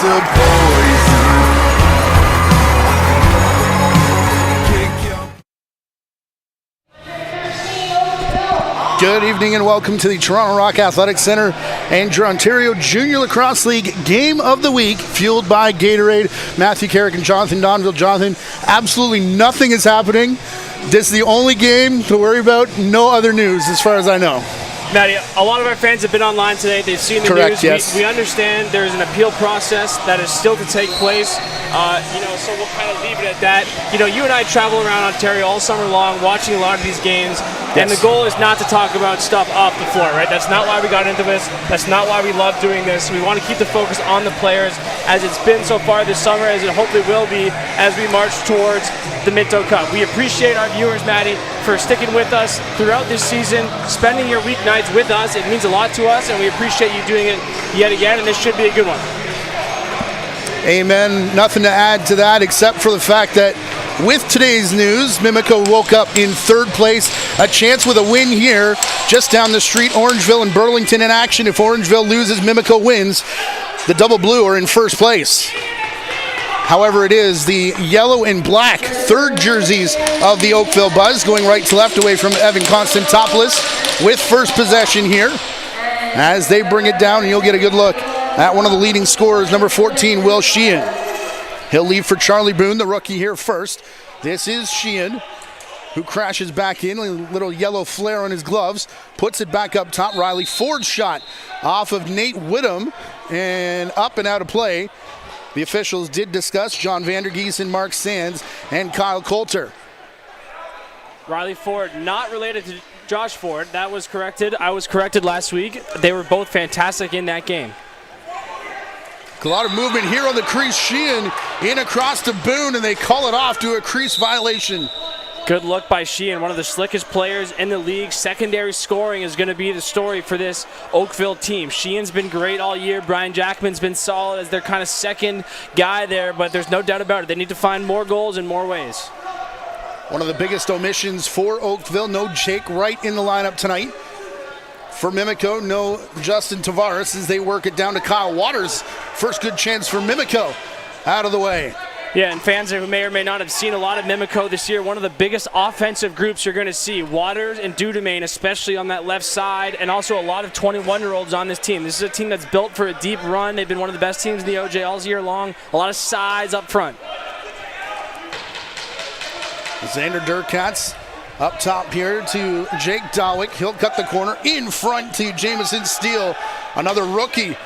it's a poison. Good evening and welcome to the Toronto Rock Athletic Centre and your Ontario Junior Lacrosse League Game of the Week, fueled by Gatorade. Matthew Carrick and Jonathan Donville. Jonathan, absolutely nothing is happening. This is the only game to worry about. No other news as far as I know. Matty, a lot of our fans have been online today. They've seen the Correct, news. Yes. We understand there's an appeal process that is still to take place. So we'll kind of leave it at that. You and I travel around Ontario all summer long, watching a lot of these games, and the goal is not to talk about stuff off the floor, right? That's not why we got into this. That's not why we love doing this. We want to keep the focus on the players, as it's been so far this summer, as it hopefully will be as we march towards the Mimico Cup. We appreciate our viewers, Matty, for sticking with us throughout this season, spending your weeknights with us. It means a lot to us, and we appreciate you doing it yet again, and this should be a good one. Amen. Nothing to add to that except for the fact that with today's news, Mimico woke up in third place. A chance with a win here just down the street. Orangeville and Burlington in action. If Orangeville loses, Mimico wins. The Double Blue are in first place. However, it is the yellow and black third jerseys of the Oakville Buzz going right to left away from Evan Constantopoulos with first possession here as they bring it down, and you'll get a good look at one of the leading scorers, number 14, Will Sheehan. He'll leave for Charlie Boone, the rookie here first. This is Sheehan, who crashes back in, a little yellow flare on his gloves, puts it back up top. Riley Ford's shot off of Nate Whittam and up and out of play. The officials did discuss John Vandergeest and Mark Sands and Kyle Coulter. Riley Ford, not related to Josh Ford. That was corrected. I was corrected last week. They were both fantastic in that game. A lot of movement here on the crease. Sheehan in across to Boone, and they call it off to a crease violation. Good look by Sheehan, one of the slickest players in the league. Secondary scoring is going to be the story for this Oakville team. Sheehan's been great all year. Brian Jackman's been solid as their kind of second guy there, but there's no doubt about it. They need to find more goals in more ways. One of the biggest omissions for Oakville, no Jake Wright in the lineup tonight. For Mimico, no Justin Tavares as they work it down to Kyle Waters. First good chance for Mimico out of the way. Yeah, and fans who may or may not have seen a lot of Mimico this year, one of the biggest offensive groups you're going to see. Waters and Dudomain, especially on that left side, and also a lot of 21-year-olds on this team. This is a team that's built for a deep run. They've been one of the best teams in the OJLs year long. A lot of size up front. Xander Durkatz up top here to Jake Dawick. He'll cut the corner in front to Jamison Steele, another rookie.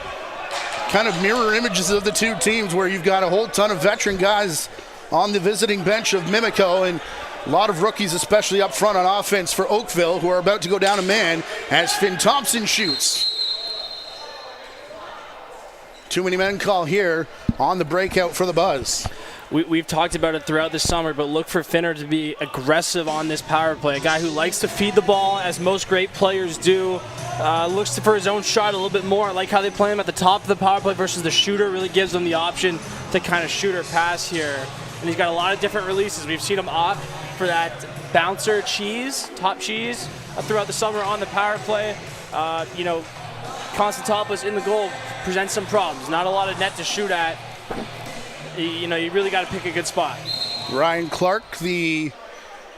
Kind of mirror images of the two teams where you've got a whole ton of veteran guys on the visiting bench of Mimico and a lot of rookies, especially up front on offense for Oakville, who are about to go down a man as Finn Thompson shoots. Too many men call here on the breakout for the Buzz. We've talked about it throughout the summer, but look for Finner to be aggressive on this power play. A guy who likes to feed the ball, as most great players do. Looks for his own shot a little bit more. I like how they play him at the top of the power play versus the shooter. Really gives them the option to kind of shoot or pass here. And he's got a lot of different releases. We've seen him opt for that bouncer cheese, top cheese, throughout the summer on the power play. Constantopoulos in the goal presents some problems. Not a lot of net to shoot at. You really got to pick a good spot. Ryan Clark, I'm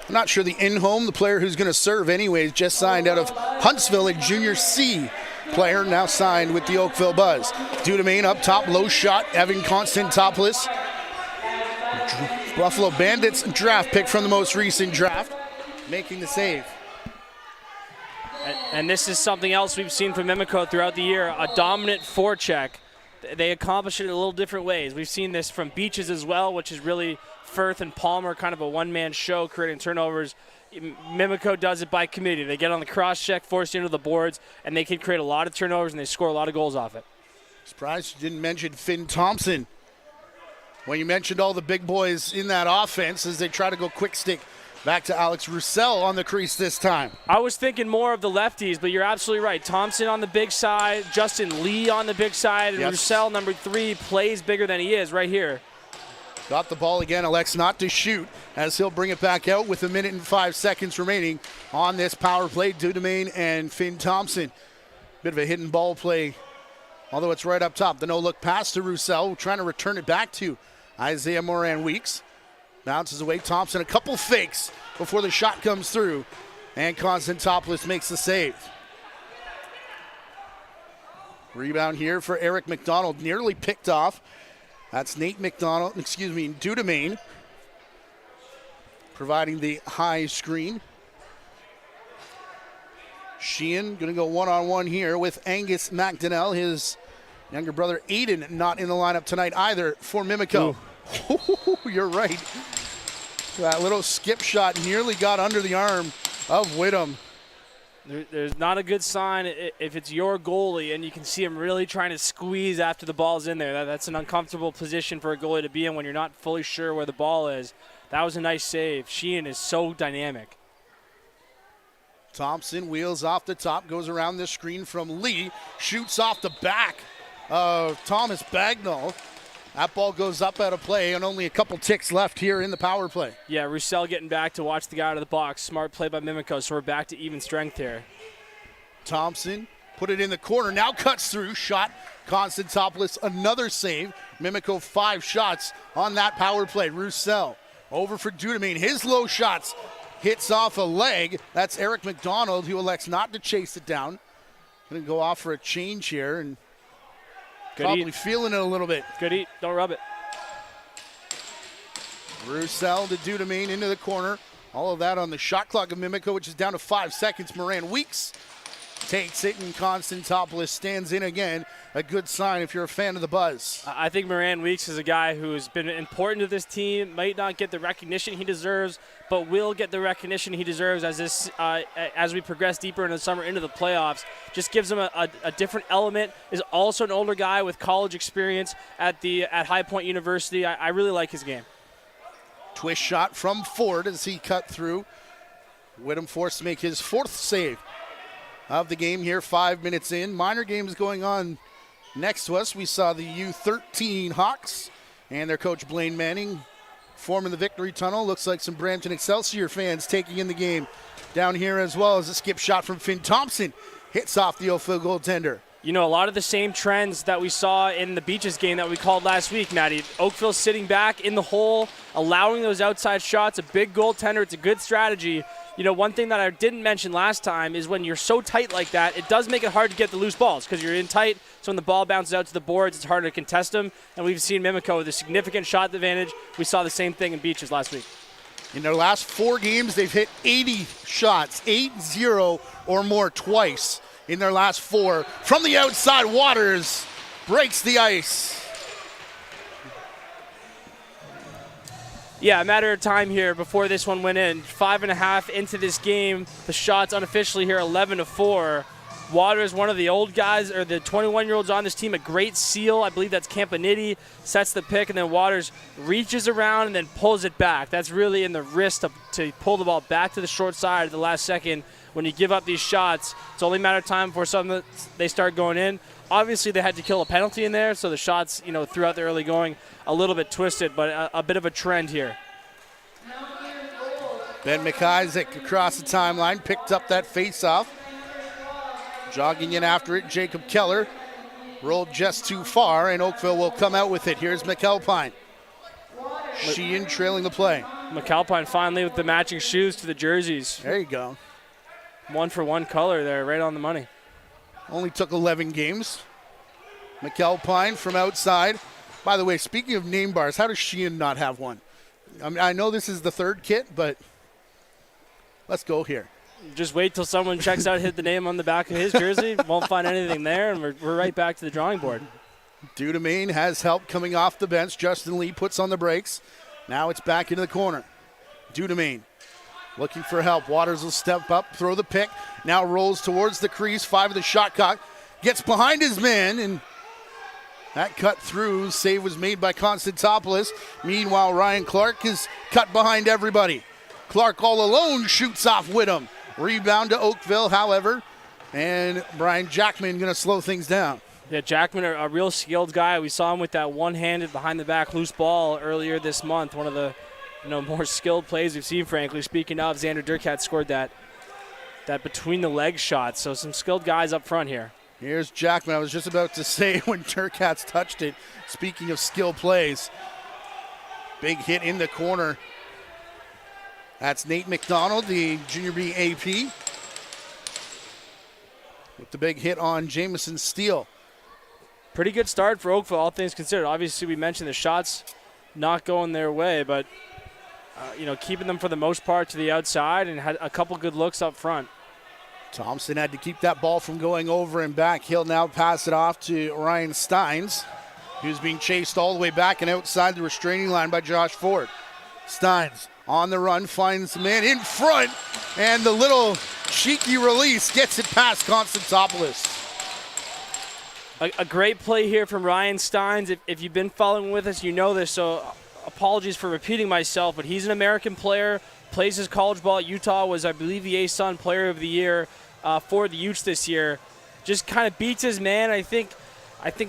not sure the in-home, the player who's going to serve anyways, just signed out of Huntsville, a junior C player, now signed with the Oakville Buzz. Dudomain up top, low shot, Evan Constantopoulos. Buffalo Bandits draft pick from the most recent draft, making the save. And this is something else we've seen from Mimico throughout the year, a dominant forecheck. They accomplish it in a little different ways. We've seen this from Beaches as well, which is really Firth and Palmer, kind of a one-man show, creating turnovers. Mimico does it by committee. They get on the cross-check, force you into the boards, and they can create a lot of turnovers, and they score a lot of goals off it. Surprised you didn't mention Finn Thompson when you mentioned all the big boys in that offense as they try to go quick stick back to Alex Roussel on the crease this time. I was thinking more of the lefties, but you're absolutely right. Thompson on the big side, Justin Lee on the big side, and Roussel, number 3, plays bigger than he is right here. Got the ball again, elects not to shoot as he'll bring it back out with 1 minute and 5 seconds remaining on this power play. Dudomain and Finn Thompson. Bit of a hidden ball play although it's right up top. The no-look pass to Roussel, trying to return it back to Isaiah Moran-Weeks. Bounces away. Thompson, a couple fakes before the shot comes through. And Constantopoulos makes the save. Rebound here for Eric McDonald, nearly picked off. That's Nate McDonald, Dudemain, providing the high screen. Sheehan going to go one-on-one here with Angus McDonnell. His younger brother Aiden not in the lineup tonight either for Mimico. You're right. That little skip shot nearly got under the arm of Whittam. There's not a good sign if it's your goalie and you can see him really trying to squeeze after the ball's in there. That's an uncomfortable position for a goalie to be in when you're not fully sure where the ball is. That was a nice save. Sheehan is so dynamic. Thompson wheels off the top, goes around the screen from Lee, shoots off the back of Thomas Bagnall. That ball goes up out of play, and only a couple ticks left here in the power play. Yeah, Roussel getting back to watch the guy out of the box. Smart play by Mimico, so we're back to even strength here. Thompson put it in the corner, now cuts through, shot. Constantopoulos, another save. Mimico 5 shots on that power play. Roussel over for Dudemain. His low shots hits off a leg. That's Eric McDonald, who elects not to chase it down. Going to go off for a change here, and probably feeling it a little bit. Good eat. Don't rub it. Roussel to Dudemain into the corner. All of that on the shot clock of Mimico, which is down to 5 seconds. Moran-Weeks takes it, and Constantopoulos stands in again. A good sign if you're a fan of the Buzz. I think Moran-Weeks is a guy who's been important to this team. Might not get the recognition he deserves, but will get the recognition he deserves as we progress deeper in the summer into the playoffs. Just gives him a different element. Is also an older guy with college experience at High Point University. I really like his game. Twist shot from Ford as he cut through. Whittam forced to make his 4th save of the game here, 5 minutes in. Minor games going on next to us. We saw the U13 Hawks and their coach Blaine Manning forming the victory tunnel. Looks like some Brampton Excelsior fans taking in the game down here as well, as a skip shot from Finn Thompson hits off the Oakville goaltender. You know, a lot of the same trends that we saw in the Beaches game that we called last week, Matty. Oakville sitting back in the hole, allowing those outside shots, a big goaltender. It's a good strategy. You know, one thing that I didn't mention last time is when you're so tight like that, it does make it hard to get the loose balls because you're in tight. So when the ball bounces out to the boards, it's harder to contest them. And we've seen Mimico with a significant shot advantage. We saw the same thing in Beaches last week. In their last 4 games, they've hit 80 shots, 8-0 or more twice in their last 4. From the outside, Waters breaks the ice. Yeah, a matter of time here before this one went in. 5.5 into this game. The shots unofficially here, 11-4. Waters, one of the old guys, or the 21-year-olds on this team, a great seal. I believe that's Campaniti, sets the pick, and then Waters reaches around and then pulls it back. That's really in the wrist to pull the ball back to the short side at the last second. When you give up these shots, it's only a matter of time before they start going in. Obviously, they had to kill a penalty in there, so the shots, throughout the early going, a little bit twisted, but a bit of a trend here. Ben McIsaac across the timeline, picked up that face-off. Jogging in after it, Jacob Keller rolled just too far, and Oakville will come out with it. Here's McAlpine. Sheehan trailing the play. McAlpine finally with the matching shoes to the jerseys. There you go. 1-for-1 color there, right on the money. Only took 11 games. McAlpine from outside. By the way, speaking of name bars, how does Sheehan not have one? I know this is the 3rd kit, but let's go here. Just wait till someone checks out, hit the name on the back of his jersey. Won't find anything there, and we're right back to the drawing board. Dudemain has help coming off the bench. Justin Lee puts on the brakes. Now it's back into the corner. Dudemain looking for help. Waters will step up, throw the pick. Now rolls towards the crease. 5 of the shot clock. Gets behind his man, and that cut through. Save was made by Constantopoulos. Meanwhile, Ryan Clark is cut behind everybody. Clark all alone shoots off Whittam. Rebound to Oakville, however, and Brian Jackman going to slow things down. Yeah, Jackman, a real skilled guy. We saw him with that one-handed behind-the-back loose ball earlier this month. One of the more skilled plays we've seen, frankly. Speaking of, Xander Durkat scored that between-the-leg shot. So some skilled guys up front here. Here's Jackman. I was just about to say when Turcats touched it, speaking of skill plays, big hit in the corner. That's Nate McDonald, the Junior B AP, with the big hit on Jameson Steele. Pretty good start for Oakville, all things considered. Obviously, we mentioned the shots not going their way, but keeping them for the most part to the outside and had a couple good looks up front. Thompson had to keep that ball from going over and back. He'll now pass it off to Ryan Steins, who's being chased all the way back and outside the restraining line by Josh Ford. Steins on the run, finds the man in front, and the little cheeky release gets it past Konstantopoulos. A great play here from Ryan Steins. If you've been following with us, you know this, so apologies for repeating myself, but he's an American player, plays his college ball at Utah, was, I believe, the ASUN Player of the Year for the Utes this year. Just kind of beats his man. I think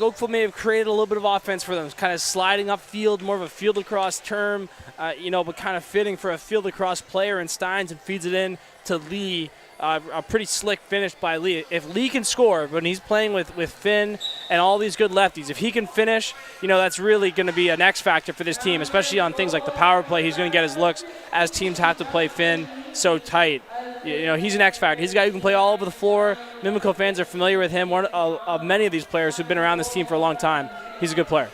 Oakville may have created a little bit of offense for them, kind of sliding upfield, more of a field lacrosse term, but kind of fitting for a field lacrosse player, and Steins and feeds it in to Lee. A pretty slick finish by Lee. If Lee can score when he's playing with Finn and all these good lefties, if he can finish, that's really going to be an X factor for this team, especially on things like the power play. He's going to get his looks as teams have to play Finn so tight. He's an X factor. He's a guy who can play all over the floor. Mimico fans are familiar with him. One of many of these players who've been around this team for a long time. He's a good player.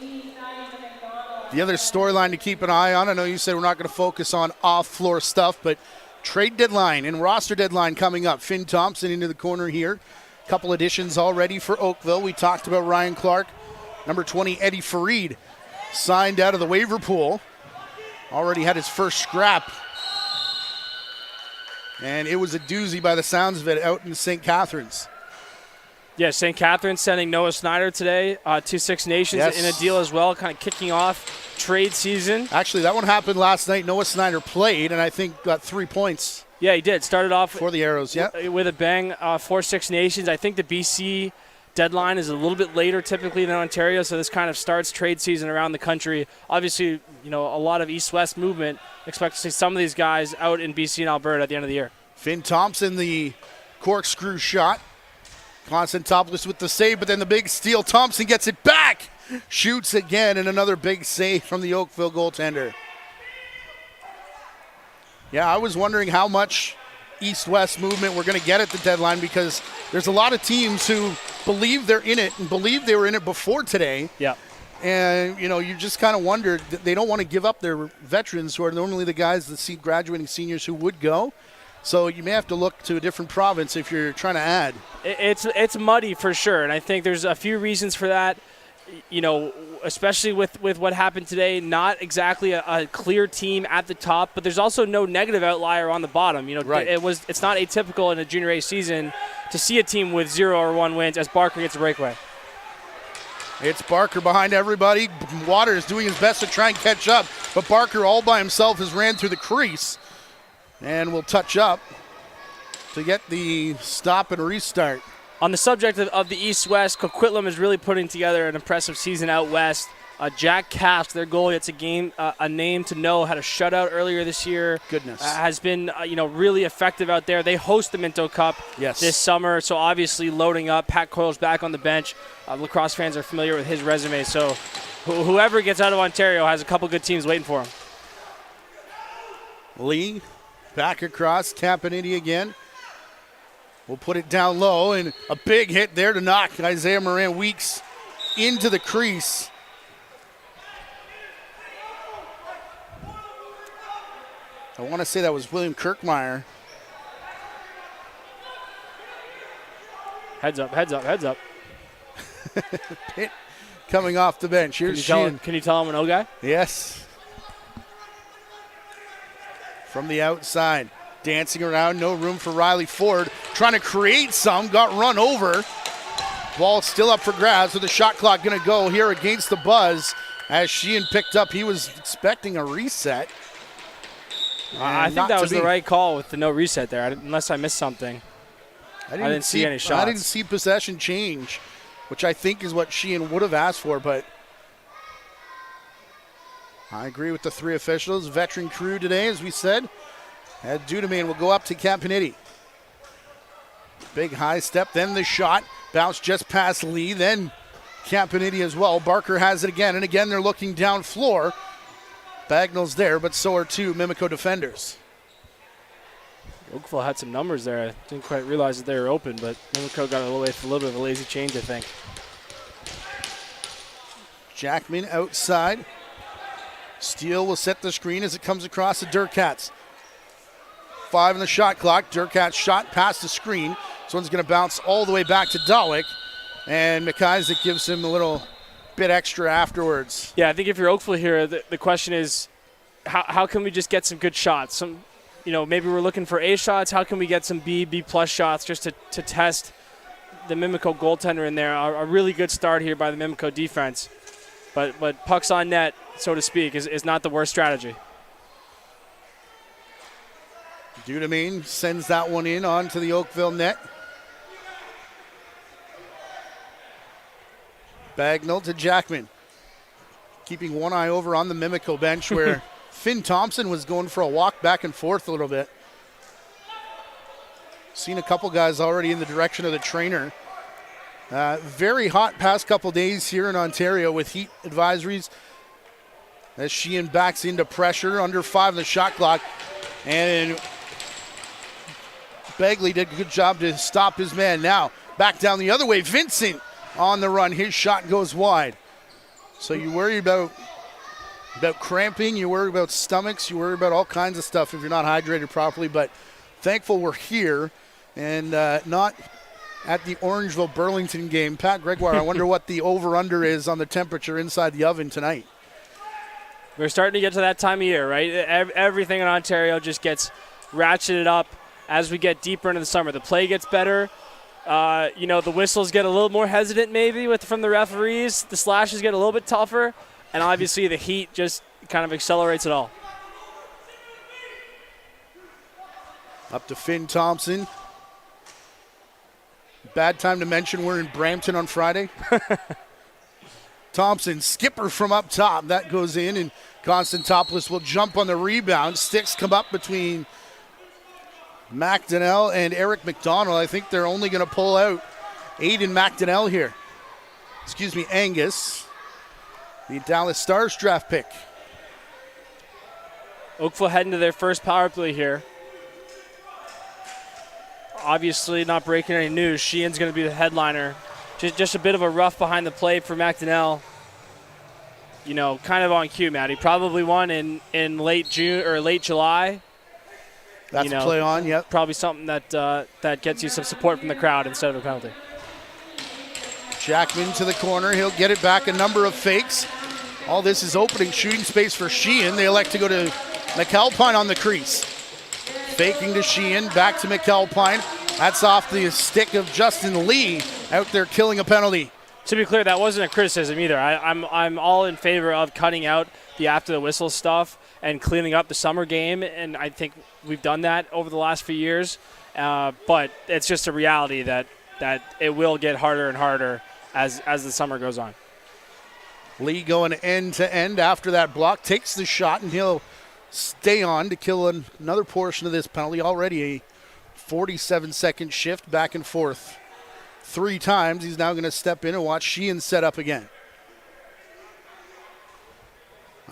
The other storyline to keep an eye on, I know you said we're not going to focus on off-floor stuff, but trade deadline and roster deadline coming up. Finn Thompson into the corner here. Couple additions already for Oakville. We talked about Ryan Clark. Number 20, Eddie Farid, signed out of the waiver pool. Already had his first scrap. And it was a doozy by the sounds of it out in St. Catharines. Yeah, St. Catharines sending Noah Snyder today to Six Nations in a deal as well, kind of kicking off trade season. Actually, that one happened last night. Noah Snyder played and I think got 3 points. Yeah, he did. Started off for the Arrows, with a bang for Six Nations. I think the BC deadline is a little bit later typically than Ontario, so this kind of starts trade season around the country. Obviously, a lot of east-west movement. Expect to see some of these guys out in BC and Alberta at the end of the year. Finn Thompson, the corkscrew shot. Konstantopoulos with the save, but then the big steal. Thompson gets it back. Shoots again, and another big save from the Oakville goaltender. Yeah, I was wondering how much east-west movement we're going to get at the deadline, because there's a lot of teams who believe they're in it and believe they were in it before today. Yeah. And, you just kind of wondered that they don't want to give up their veterans, who are normally the guys that see graduating seniors who would go. So you may have to look to a different province if you're trying to add. It's muddy for sure, and I think there's a few reasons for that. Especially with what happened today, not exactly a clear team at the top, but there's also no negative outlier on the bottom. Right. It's not atypical in a junior A season to see a team with 0 or 1 wins as Barker gets a breakaway. It's Barker behind everybody. Waters doing his best to try and catch up, but Barker all by himself has ran through the crease and will touch up to get the stop and restart. On the subject of the East-West, Coquitlam is really putting together an impressive season out west. Jack Cast, their goalie, it's a name to know, had a shutout earlier this year. Goodness. Has been really effective out there. They host the Minto Cup this summer, so obviously loading up. Pat Coyle's back on the bench. Lacrosse fans are familiar with his resume, so whoever gets out of Ontario has a couple good teams waiting for him. Lee back across, Campanini again. We'll put it down low, and a big hit there to knock Isaiah Moran Weeks into the crease. I want to say that was William Kirkmeyer. Heads up, heads up, heads up. Pitt coming off the bench. Here's Sheehan. Can you tell him an O guy? Yes. From the outside. Dancing around, no room for Riley Ford. Trying to create some, got run over. Ball still up for grabs with the shot clock going to go here against the buzz. As Sheehan picked up, he was expecting a reset. I think that was the right call with the no reset there, unless I missed something. I didn't see any shots. I didn't see possession change, which I think is what Sheehan would have asked for, but I agree with the 3 officials. Veteran crew today, as we said. Dudeman will go up to Campaniti. Big high step, then the shot. Bounce just past Lee, then Campaniti as well. Barker has it again, and again they're looking down floor. Bagnall's there, but so are two Mimico defenders. Oakville had some numbers there. I didn't quite realize that they were open, but Mimico got away with a little bit of a lazy change, I think. Jackman outside. Steele will set the screen as it comes across the Durkats. 5 on the shot clock. Durkats shot past the screen. This one's going to bounce all the way back to Dalek, and McIsaac gives him a little bit extra afterwards. Yeah, I think if you're Oakville here, the question is, how can we just get some good shots? Maybe we're looking for A shots. How can we get some B plus shots just to test the Mimico goaltender in there? A really good start here by the Mimico defense. But pucks on net, so to speak, is not the worst strategy. Dudamine sends that one in onto the Oakville net. Bagnall to Jackman. Keeping one eye over on the Mimico bench where Finn Thompson was going for a walk back and forth a little bit. Seen a couple guys already in the direction of the trainer. Very hot past couple days here in Ontario with heat advisories. As Sheehan backs into pressure, under 5 on the shot clock. And Bagley did a good job to stop his man. Now back down the other way. Vincent on the run. His shot goes wide. So you worry about cramping, you worry about stomachs, you worry about all kinds of stuff if you're not hydrated properly. But thankful we're here and not at the Orangeville-Burlington game. Pat Gregoire, I wonder what the over-under is on the temperature inside the oven tonight. We're starting to get to that time of year, right? Everything in Ontario just gets ratcheted up as we get deeper into the summer. The play gets better. The whistles get a little more hesitant maybe from the referees. The slashes get a little bit tougher. And obviously the heat just kind of accelerates it all. Up to Finn Thompson. Bad time to mention we're in Brampton on Friday. Thompson, skipper from up top. That goes in, and Constantopoulos will jump on the rebound. Sticks come up between McDonnell and Eric McDonald. I think they're only going to pull out Aiden McDonnell here. Angus, the Dallas Stars draft pick. Oakville heading to their first power play here. Obviously not breaking any news. Sheehan's going to be the headliner. Just a bit of a rough behind the plate for McDonnell. Kind of on cue, Matt. He probably won in late June or late July. That's a play on, yep. Probably something that gets you some support from the crowd instead of a penalty. Jackman to the corner. He'll get it back. A number of fakes. All this is opening shooting space for Sheehan. They elect to go to McAlpine on the crease. Faking to Sheehan. Back to McAlpine. That's off the stick of Justin Lee out there killing a penalty. To be clear, that wasn't a criticism either. I'm all in favor of cutting out the after the whistle stuff and cleaning up the summer game, and I think we've done that over the last few years. But it's just a reality that it will get harder and harder as the summer goes on. Lee going end to end after that block, takes the shot, and he'll stay on to kill another portion of this penalty. Already a 47-second shift back and forth 3 times. He's now going to step in and watch Sheehan set up again.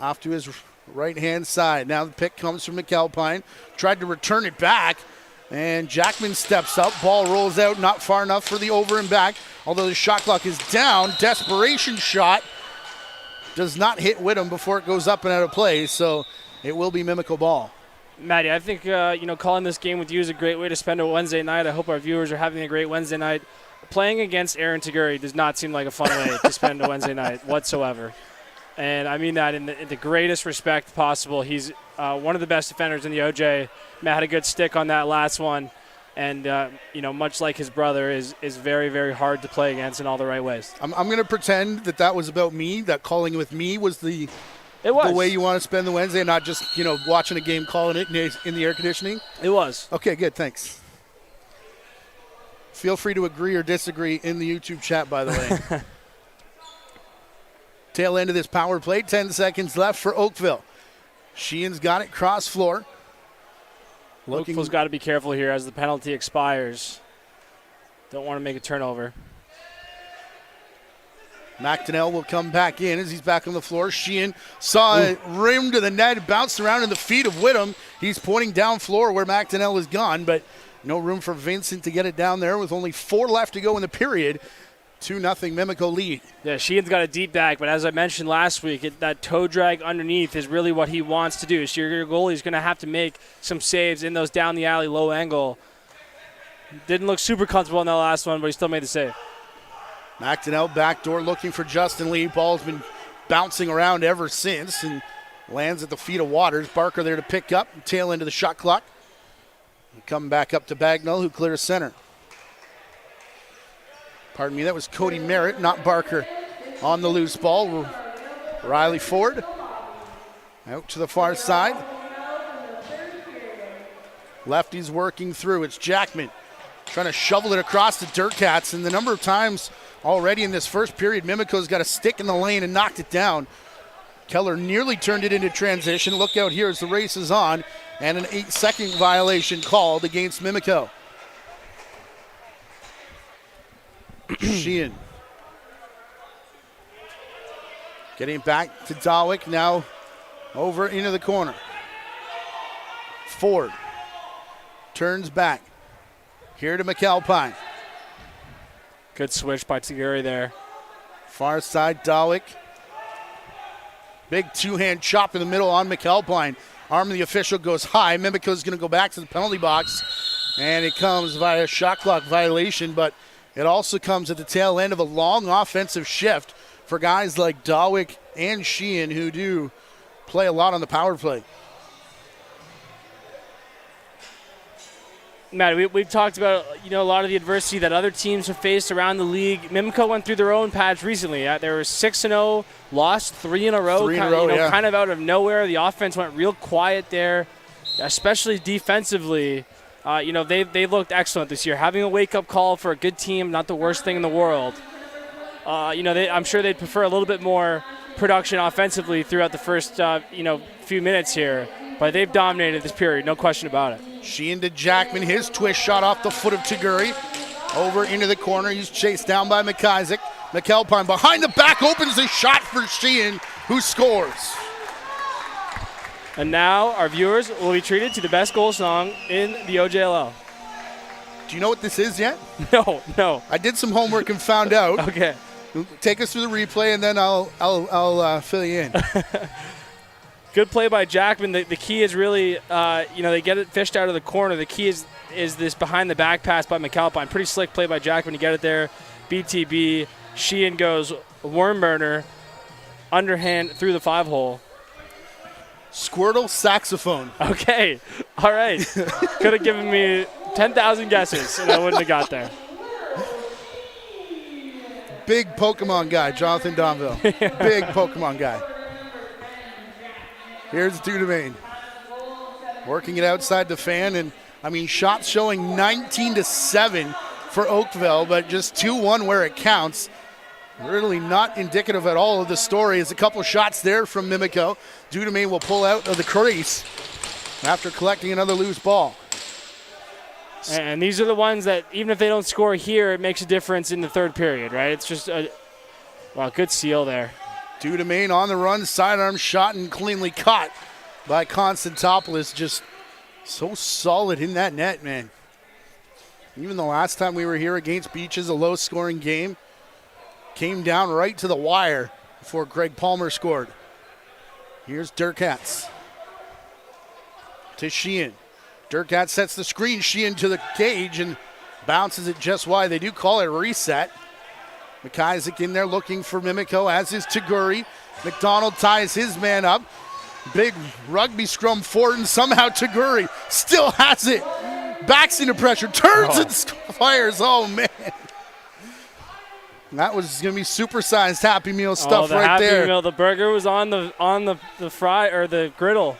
Off to his right-hand side. Now the pick comes from McAlpine. Tried to return it back, and Jackman steps up. Ball rolls out, not far enough for the over and back. Although the shot clock is down, desperation shot does not hit Whittam before it goes up and out of play, so it will be Mimico ball. Matty, I think calling this game with you is a great way to spend a Wednesday night. I hope our viewers are having a great Wednesday night. Playing against Aaron Taguri does not seem like a fun way to spend a Wednesday night whatsoever. And I mean that in the greatest respect possible. He's one of the best defenders in the OJ. Matt had a good stick on that last one. And, much like his brother, is very, very hard to play against in all the right ways. I'm going to pretend that was about me, that calling with me was the way you want to spend the Wednesday, and not just, watching a game, calling it in the air conditioning. It was. Okay, good, thanks. Feel free to agree or disagree in the YouTube chat, by the way. Tail end of this power play, 10 seconds left for Oakville. Sheehan's got it, cross floor. Oakville's got to be careful here as the penalty expires. Don't want to make a turnover. McDonnell will come back in as he's back on the floor. Sheehan saw it rim to the net, bounced around in the feet of Whittam. He's pointing down floor where McDonnell is gone, but no room for Vincent to get it down there with only 4 left to go in the period. 2-0 Mimico lead. Yeah, Sheehan's got a deep bag, but as I mentioned last week, that toe drag underneath is really what he wants to do. So your goalie's going to have to make some saves in those down the alley low angle. Didn't look super comfortable in that last one, but he still made the save. McDonnell backdoor looking for Justin Lee. Ball's been bouncing around ever since and lands at the feet of Waters. Barker there to pick up, tail into the shot clock. Come back up to Bagnall, who clears center. Pardon me, that was Cody Merritt, not Barker, on the loose ball. Riley Ford out to the far side. Lefty's working through. It's Jackman trying to shovel it across the Dirtcats, and the number of times already in this first period, Mimico's got a stick in the lane and knocked it down. Keller nearly turned it into transition. Look out here as the race is on, and an 8-second violation called against Mimico. Sheehan getting back to Dawick, now over into the corner. Ford turns back. Here to McAlpine. Good switch by Tiguri there. Far side, Dawick. Big two-hand chop in the middle on McAlpine. Arm of the official goes high. Mimico's going to go back to the penalty box, and it comes via shot clock violation, but it also comes at the tail end of a long offensive shift for guys like Dawick and Sheehan, who do play a lot on the power play. Matt, we've talked about a lot of the adversity that other teams have faced around the league. Mimico went through their own patch recently. They were 6-0, lost 3 in a row. Kind of out of nowhere. The offense went real quiet there, especially defensively. They looked excellent this year. Having a wake-up call for a good team, not the worst thing in the world. I'm sure they'd prefer a little bit more production offensively throughout the first few minutes here, but they've dominated this period, no question about it. Sheehan to Jackman, his twist shot off the foot of Tiguri. Over into the corner, he's chased down by McIsaac. McAlpine behind the back opens the shot for Sheehan, who scores. And now our viewers will be treated to the best goal song in the OJLL. Do you know what this is yet? No. I did some homework and found out. Okay. Take us through the replay, and then I'll fill you in. Good play by Jackman. The key is really, they get it fished out of the corner. The key is this behind the back pass by McAlpine. Pretty slick play by Jackman to get it there. BTB. Sheehan goes worm burner, underhand through the 5-hole. Squirtle saxophone. Okay. All right. Could have given me 10,000 guesses, and I wouldn't have got there. Big Pokemon guy, Jonathan Donville. Big Pokemon guy. Here's Dudemain. Working it outside the fan, and shots showing 19-7 for Oakville, but just 2-1 where it counts. Really not indicative at all of the story. There's a couple of shots there from Mimico. Dudemain will pull out of the crease after collecting another loose ball. And these are the ones that, even if they don't score here, it makes a difference in the third period, right? It's just good seal there. Dudemain on the run, sidearm shot, and cleanly caught by Constantopoulos. Just so solid in that net, man. Even the last time we were here against Beaches, a low-scoring game, came down right to the wire before Greg Palmer scored. Here's Dirkats to Sheehan. Dirkat sets the screen. Sheehan to the cage and bounces it just wide. They do call it a reset. McIsaac in there looking for Mimico, as is Tiguri. McDonald ties his man up. Big rugby scrum forward, and somehow Tiguri still has it. Backs into pressure, turns and fires. Oh, man. That was going to be supersized Happy Meal stuff the right Happy there. Meal. The burger was on the fry or the griddle.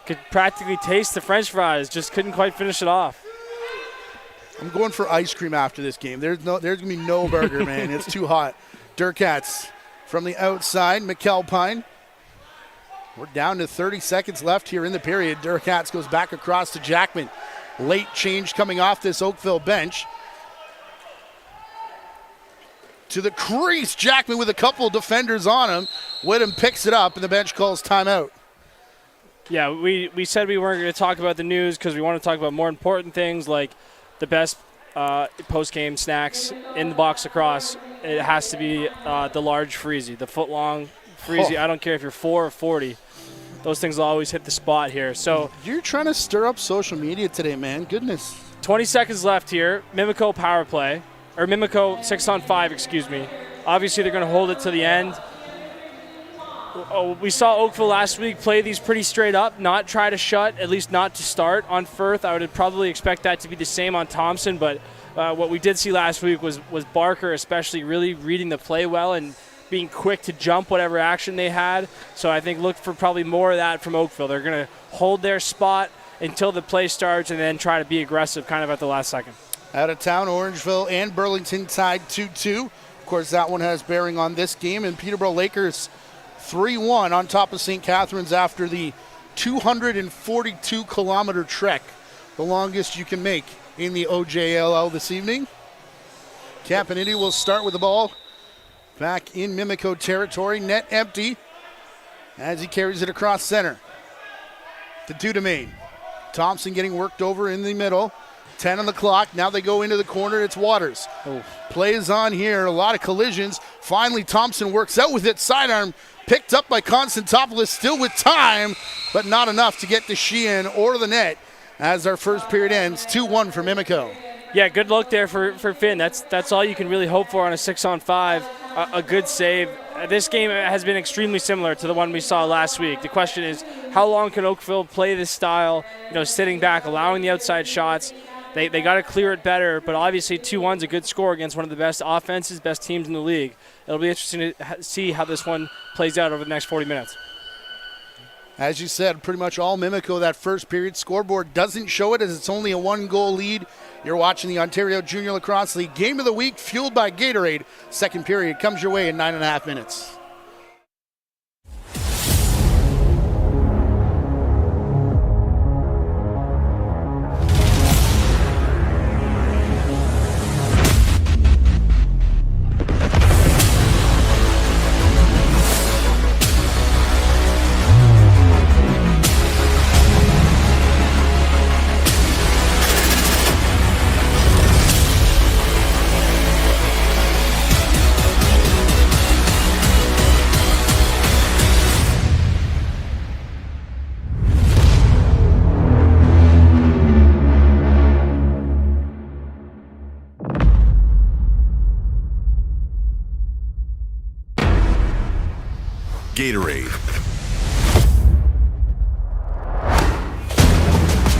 Could practically taste the French fries, just couldn't quite finish it off. I'm going for ice cream after this game. There's going to be no burger, man. It's too hot. Dirkats from the outside. McAlpine. We're down to 30 seconds left here in the period. Dirkats goes back across to Jackman. Late change coming off this Oakville bench. to the crease. Jackman with a couple defenders on him. Whittam picks it up, and the bench calls timeout. Yeah, we said we weren't going to talk about the news because we want to talk about more important things like the best post-game snacks in the box lacrosse. It has to be the large freezy, the foot-long freezy. I don't care if you're 4 or 40. Those things will always hit the spot here. So you're trying to stir up social media today, man. Goodness. 20 seconds left here. Mimico power play, or Mimico 6-on-5, excuse me. Obviously, they're going to hold it to the end. We saw Oakville last week play these pretty straight up, not try to shut, at least not to start on Firth. I would probably expect that to be the same on Thompson, but what we did see last week was Barker especially really reading the play well and being quick to jump whatever action they had. So I think look for probably more of that from Oakville. They're going to hold their spot until the play starts and then try to be aggressive kind of at the last second. Out of town, Orangeville and Burlington tied 2-2. Of course, that one has bearing on this game. And Peterborough Lakers 3-1 on top of St. Catharines after the 242-kilometer trek, the longest you can make in the OJLL this evening. Campanini will start with the ball back in Mimico territory. Net empty as he carries it across center to Dudemain. Thompson getting worked over in the middle. 10 on the clock. Now they go into the corner. It's Waters. Plays on here. A lot of collisions. Finally, Thompson works out with it. Sidearm picked up by Constantopoulos. Still with time, but not enough to get to Sheehan or the net as our first period ends. 2-1 for Mimico. Yeah, good luck there for Finn. That's all you can really hope for on a 6-on-5. A good save. This game has been extremely similar to the one we saw last week. The question is, how long can Oakville play this style, sitting back, allowing the outside shots? They got to clear it better, but obviously 2-1's a good score against one of the best offenses, best teams in the league. It'll be interesting to see how this one plays out over the next 40 minutes. As you said, pretty much all Mimico that first period. Scoreboard doesn't show it as it's only a 1-goal lead. You're watching the Ontario Junior Lacrosse League Game of the Week, fueled by Gatorade. Second period comes your way in 9.5 minutes. Gatorade.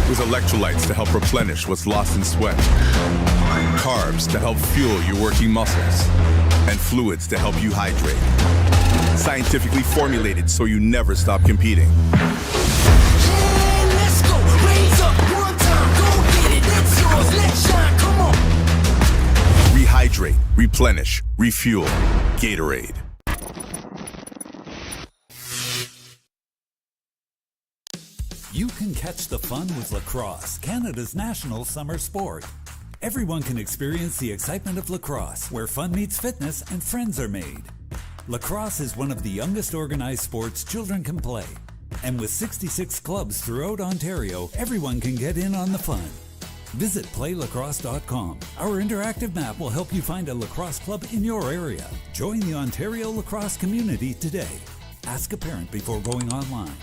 With electrolytes to help replenish what's lost in sweat, carbs to help fuel your working muscles, and fluids to help you hydrate. Scientifically formulated so you never stop competing. Let's go, raise up one time, go get it, it's yours, let's shine, come on. Rehydrate, replenish, refuel. Gatorade. You can catch the fun with lacrosse, Canada's national summer sport. Everyone can experience the excitement of lacrosse, where fun meets fitness and friends are made. Lacrosse is one of the youngest organized sports children can play. And with 66 clubs throughout Ontario, everyone can get in on the fun. Visit playlacrosse.com. Our interactive map will help you find a lacrosse club in your area. Join the Ontario lacrosse community today. Ask a parent before going online.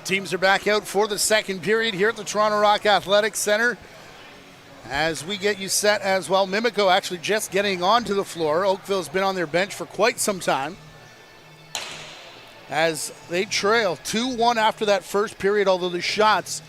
Teams are back out for the second period here at the Toronto Rock Athletics Center. As we get you set as well, Mimico actually just getting onto the floor. Oakville's been on their bench for quite some time. As they trail 2-1 after that first period, although the shots,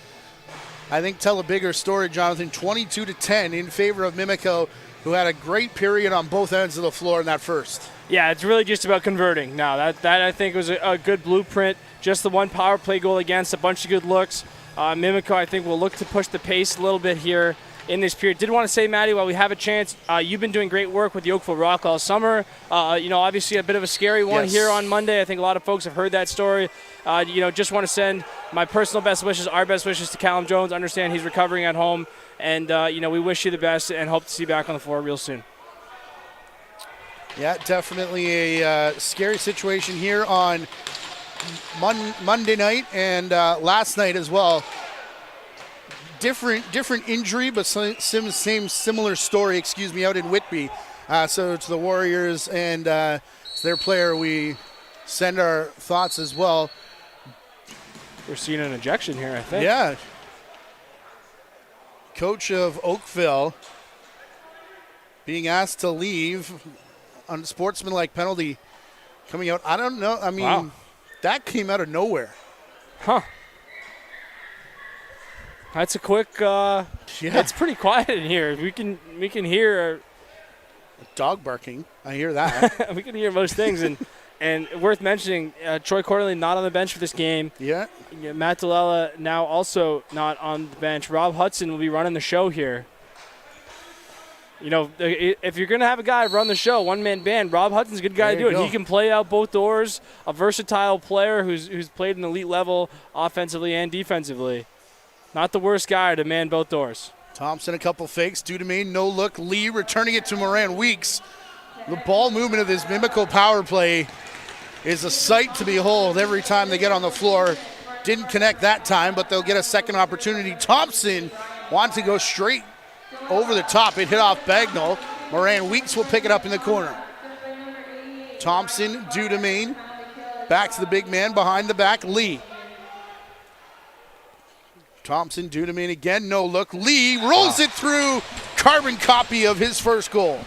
I think, tell a bigger story, Jonathan. 22-10 in favor of Mimico, who had a great period on both ends of the floor in that first. Yeah, it's really just about converting now. That I think was a good blueprint. Just the one power play goal against, a bunch of good looks. Mimico, I think, will look to push the pace a little bit here in this period. Did want to say, Maddie, while we have a chance, you've been doing great work with the Oakville Rock all summer. Obviously a bit of a scary one here on Monday. I think a lot of folks have heard that story. Just want to send my personal best wishes, our best wishes to Callum Jones. Understand he's recovering at home. And, we wish you the best and hope to see you back on the floor real soon. Yeah, definitely a scary situation here on Monday night and last night as well. Different injury, but similar story, out in Whitby. So to the Warriors and to their player, we send our thoughts as well. We're seeing an ejection here, I think. Yeah. Coach of Oakville being asked to leave. Unsportsmanlike penalty coming out. I don't know. I mean, wow. That came out of nowhere. Huh. That's a quick. It's pretty quiet in here. We can hear dog barking. I hear that. We can hear most things, and worth mentioning, Troy Corley not on the bench for this game. Yeah. Matt Dalella now also not on the bench. Rob Hudson will be running the show here. If you're going to have a guy run the show, one-man band, Rob Hudson's a good guy to do it. He can play out both doors, a versatile player who's played an elite level offensively and defensively. Not the worst guy to man both doors. Thompson, a couple fakes. Dudemain, no look. Lee returning it to Moran Weeks. The ball movement of this Mimico power play is a sight to behold every time they get on the floor. Didn't connect that time, but they'll get a second opportunity. Thompson wants to go straight over the top. It hit off Bagnall. Moran Weeks will pick it up in the corner. Thompson, Dudemain. Back to the big man behind the back, Lee. Thompson, Dudemain again, no look. Lee rolls it through. Carbon copy of his first goal.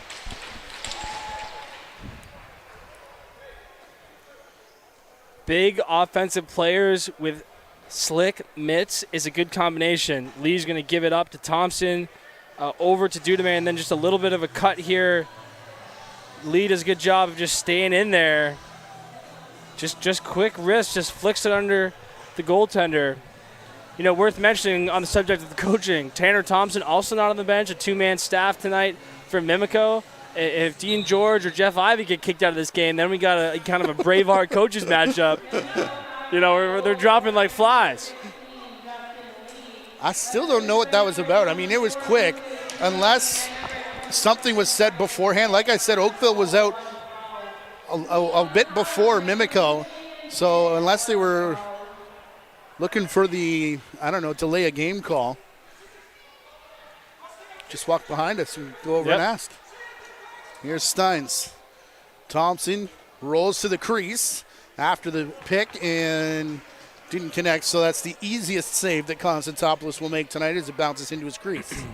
Big offensive players with slick mitts is a good combination. Lee's going to give it up to Thompson, over to Dudemain, and then just a little bit of a cut here. Lee does a good job of just staying in there. Just quick wrist, just flicks it under the goaltender. Worth mentioning on the subject of the coaching, Tanner Thompson also not on the bench, a two-man staff tonight for Mimico. If Dean George or Jeff Ivey get kicked out of this game, then we got a kind of a Braveheart coaches matchup. They're dropping like flies. I still don't know what that was about. I mean, it was quick, unless something was said beforehand. Like I said, Oakville was out a bit before Mimico, so unless they were looking for the, delay a game call, just walk behind us and go over and ask. Here's Steins. Thompson rolls to the crease after the pick and didn't connect, so that's the easiest save that Constantopoulos will make tonight as it bounces into his crease.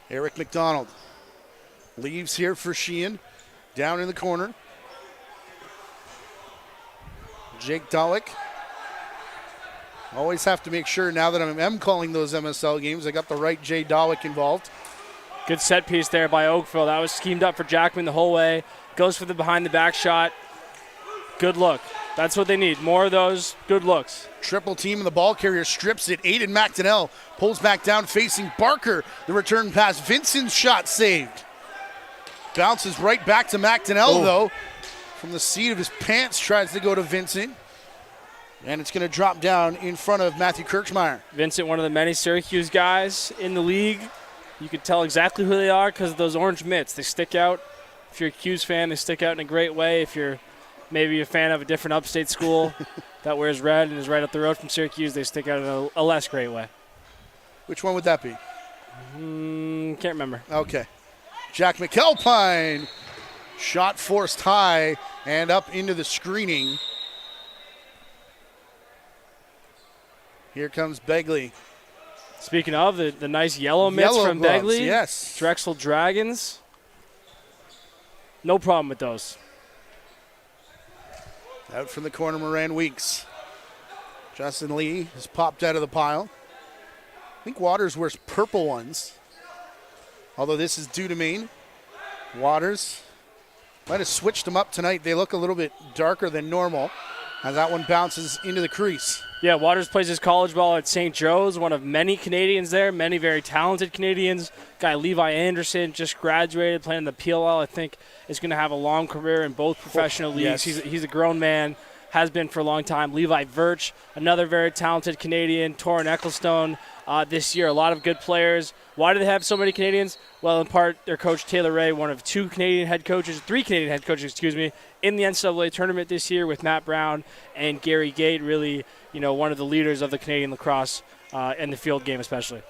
Eric McDonald leaves here for Sheehan. Down in the corner. Jake Dollick. Always have to make sure now that I'm calling those MSL games, I got the right Jay Dollick involved. Good set piece there by Oakville. That was schemed up for Jackman the whole way. Goes for the behind-the-back shot. Good look. That's what they need. More of those good looks. Triple team and the ball carrier strips it. Aiden McDonnell pulls back down facing Barker. The return pass. Vincent's shot saved. Bounces right back to McDonnell, though. From the seat of his pants, tries to go to Vincent. And it's going to drop down in front of Matthew Kirchmeier. Vincent, one of the many Syracuse guys in the league. You can tell exactly who they are because of those orange mitts. They stick out. If you're a Q's fan, they stick out in a great way. If you're maybe a fan of a different upstate school that wears red and is right up the road from Syracuse, they stick out in a less great way. Which one would that be? Can't remember. Okay. Jack McAlpine. Shot forced high and up into the screening. Here comes Begley. Speaking of, the nice yellow mitts from gloves, Begley. yes. Drexel Dragons. No problem with those. Out from the corner, Moran Weeks. Justin Lee has popped out of the pile. I think Waters wears purple ones. Although this is due to Maine. Waters might have switched them up tonight. They look a little bit darker than normal as that one bounces into the crease. Yeah, Waters plays his college ball at St. Joe's, one of many Canadians there, many very talented Canadians. Guy Levi Anderson just graduated, playing in the PLL. I think is going to have a long career in both professional leagues. Yes. He's a grown man, has been for a long time. Levi Virch, another very talented Canadian. Torrin Ecclestone this year. A lot of good players. Why do they have so many Canadians? Well, in part, their coach Taylor Ray, one of three Canadian head coaches, in the NCAA tournament this year with Matt Brown and Gary Gate, really, one of the leaders of the Canadian lacrosse and the field game especially.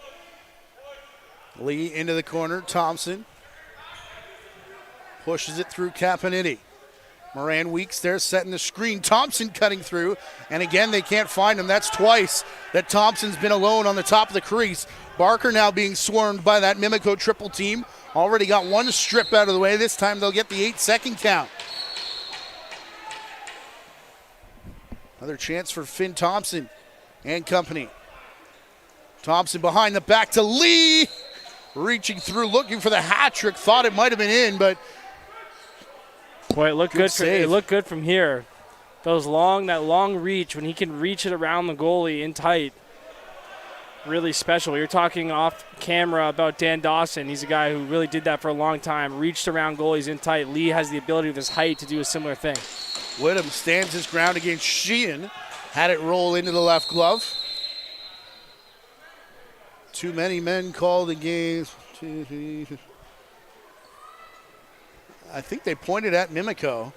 Lee into the corner. Thompson pushes it through Caponini. Moran Weeks there setting the screen. Thompson cutting through, and again they can't find him. That's twice that Thompson's been alone on the top of the crease. Barker now being swarmed by that Mimico triple team. Already got one strip out of the way. This time they'll get the 8-second count. Another chance for Finn Thompson and company. Thompson behind the back to Lee. Reaching through, looking for the hat trick. Thought it might have been in, but boy, it looked good. Save. It looked good from here. That long reach, when he can reach it around the goalie in tight, really special. You're talking off camera about Dan Dawson. He's a guy who really did that for a long time. Reached around goalies in tight. Lee has the ability with his height to do a similar thing. Whittam stands his ground against Sheehan. Had it roll into the left glove. Too many men called the game. I think they pointed at Mimico.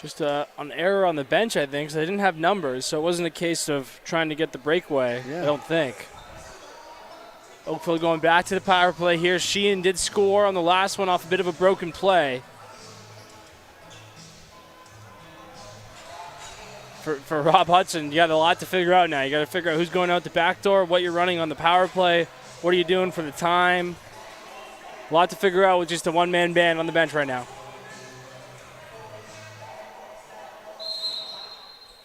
Just an error on the bench, I think, so they didn't have numbers, so it wasn't a case of trying to get the breakaway, I don't think. Oakville going back to the power play here. Sheehan did score on the last one off a bit of a broken play. For Rob Hudson, you got a lot to figure out now. You got to figure out who's going out the back door, what you're running on the power play, what are you doing for the time. A lot to figure out with just a one-man band on the bench right now.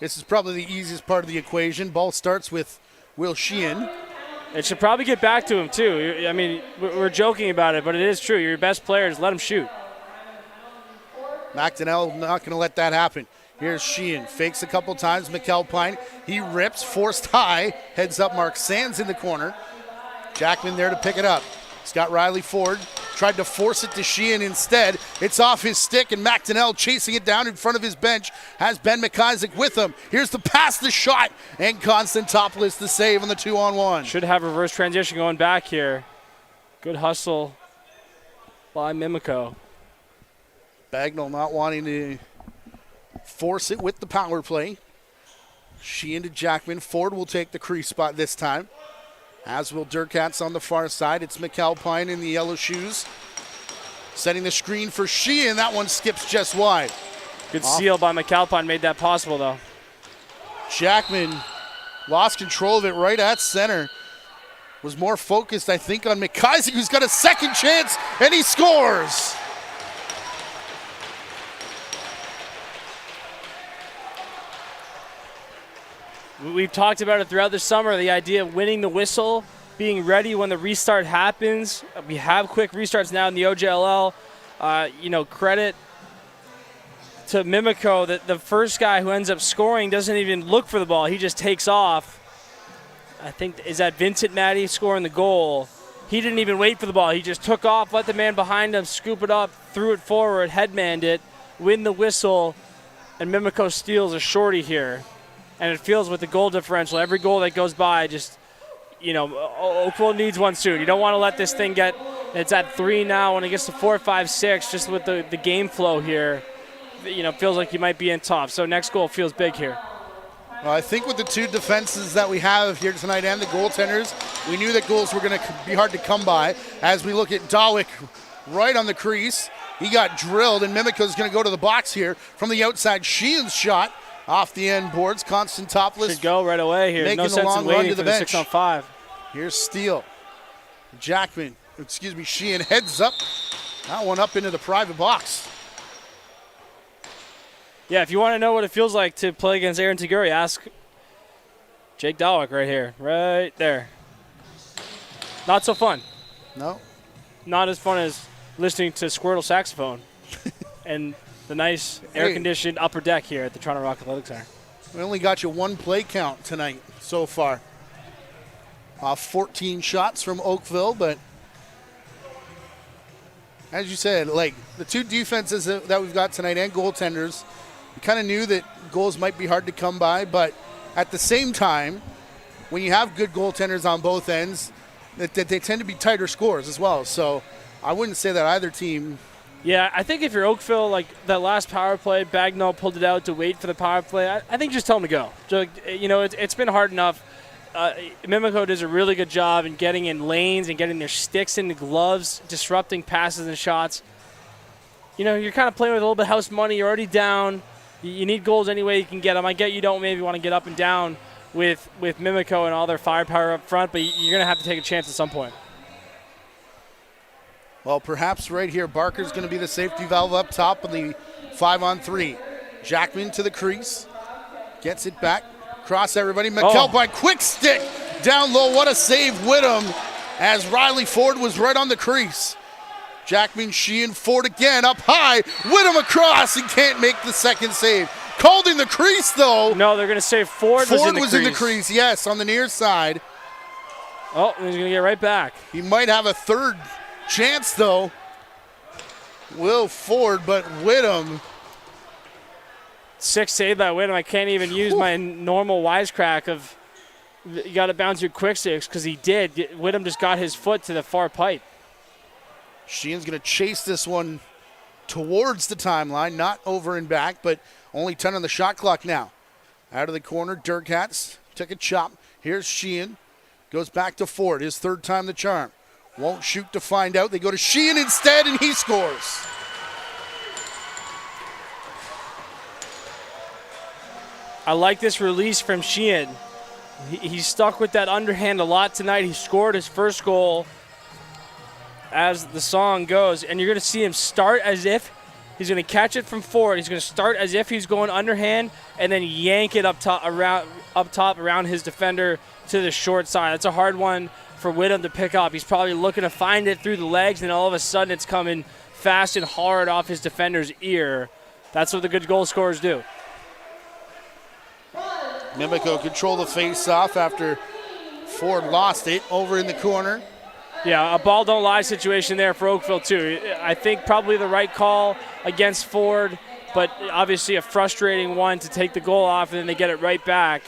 This is probably the easiest part of the equation. Ball starts with Will Sheehan. It should probably get back to him, too. I mean, we're joking about it, but it is true. Your best players, let him shoot. McDonnell not going to let that happen. Here's Sheehan. Fakes a couple times. McAlpine. He rips. Forced high. Heads up. Mark Sands in the corner. Jackman there to pick it up. Scott Riley Ford tried to force it to Sheehan instead. It's off his stick, and McDonnell chasing it down in front of his bench has Ben McIsaac with him. Here's the pass, the shot, and Constantopoulos the save on the 2-on-1. Should have reverse transition going back here. Good hustle by Mimico. Bagnall not wanting to force it with the power play. Sheehan to Jackman. Ford will take the crease spot this time. As will Durkatz on the far side. It's McAlpine in the yellow shoes. Setting the screen for Sheehan. That one skips just wide. Good seal by McAlpine made that possible, though. Jackman lost control of it right at center. Was more focused, I think, on McIsaac, who's got a second chance, and he scores. We've talked about it throughout the summer, the idea of winning the whistle, being ready when the restart happens. We have quick restarts now in the OJLL. Credit to Mimico that the first guy who ends up scoring doesn't even look for the ball. He just takes off. I think, is that Vincent Matty scoring the goal? He didn't even wait for the ball. He just took off, let the man behind him scoop it up, threw it forward, headmanned it, win the whistle, and Mimico steals a shorty here. And it feels with the goal differential, every goal that goes by, Oakville needs one soon. You don't want to let this thing it's at 3 now. When it gets to 4, 5, 6, just with the game flow here, feels like you might be in top. So next goal feels big here. Well, I think with the two defenses that we have here tonight and the goaltenders, we knew that goals were going to be hard to come by. As we look at Dawick right on the crease, he got drilled, and Mimico's going to go to the box here from the outside. Sheehan's shot Off the end boards, Constant topless. Should go right away here. Making No the sense long in run waiting to for the the bench. 6-on-5. Here's Steele. Sheehan heads up. That one up into the private box. Yeah, if you want to know what it feels like to play against Aaron Taguri, ask Jake Dawick right here. Right there. Not so fun. No. Not as fun as listening to Squirtle saxophone and the nice air-conditioned upper deck here at the Toronto Rock Athletic Center. We only got you one play count tonight so far. 14 shots from Oakville, but as you said, like the two defenses that we've got tonight and goaltenders, we kind of knew that goals might be hard to come by, but at the same time, when you have good goaltenders on both ends, that they tend to be tighter scores as well. So I wouldn't say that either team. Yeah, I think if you're Oakville, like that last power play, Bagnall pulled it out to wait for the power play. I think just tell them to go. It's been hard enough. Mimico does a really good job in getting in lanes and getting their sticks into gloves, disrupting passes and shots. You're kind of playing with a little bit of house money. You're already down. You need goals any way you can get them. I get you don't maybe want to get up and down with Mimico and all their firepower up front, but you're going to have to take a chance at some point. Well, perhaps right here, Barker's going to be the safety valve up top in the 5-on-3. Jackman to the crease. Gets it back. Cross everybody. McElpine, quick stick. Down low. What a save, Whittam, as Riley Ford was right on the crease. Jackman, Sheehan, Ford again, up high. Whittam across and can't make the second save. Called in the crease, though. No, they're going to say Ford was in the crease, yes, on the near side. Oh, he's going to get right back. He might have a third chance, though. Will Ford, but Whittam. 6 save by Whittam. I can't even use my normal wisecrack of you got to bounce your quick sticks because he did. Whittam just got his foot to the far pipe. Sheehan's going to chase this one towards the timeline, not over and back, but only 10 on the shot clock now. Out of the corner, Durkats took a chop. Here's Sheehan. Goes back to Ford, his third time the charm. Won't shoot to find out. They go to Sheehan instead, and he scores. I like this release from Sheehan. He's stuck with that underhand a lot tonight. He scored his first goal as the song goes, and you're going to see him start as if he's going to catch it from Ford. He's going to start as if he's going underhand and then yank it up top around his defender to the short side. That's a hard one for Whittam to pick up. He's probably looking to find it through the legs, and all of a sudden it's coming fast and hard off his defender's ear. That's what the good goal scorers do. Mimico control the face-off after Ford lost it over in the corner. Yeah, a ball don't lie situation there for Oakville too. I think probably the right call against Ford, but obviously a frustrating one to take the goal off and then they get it right back.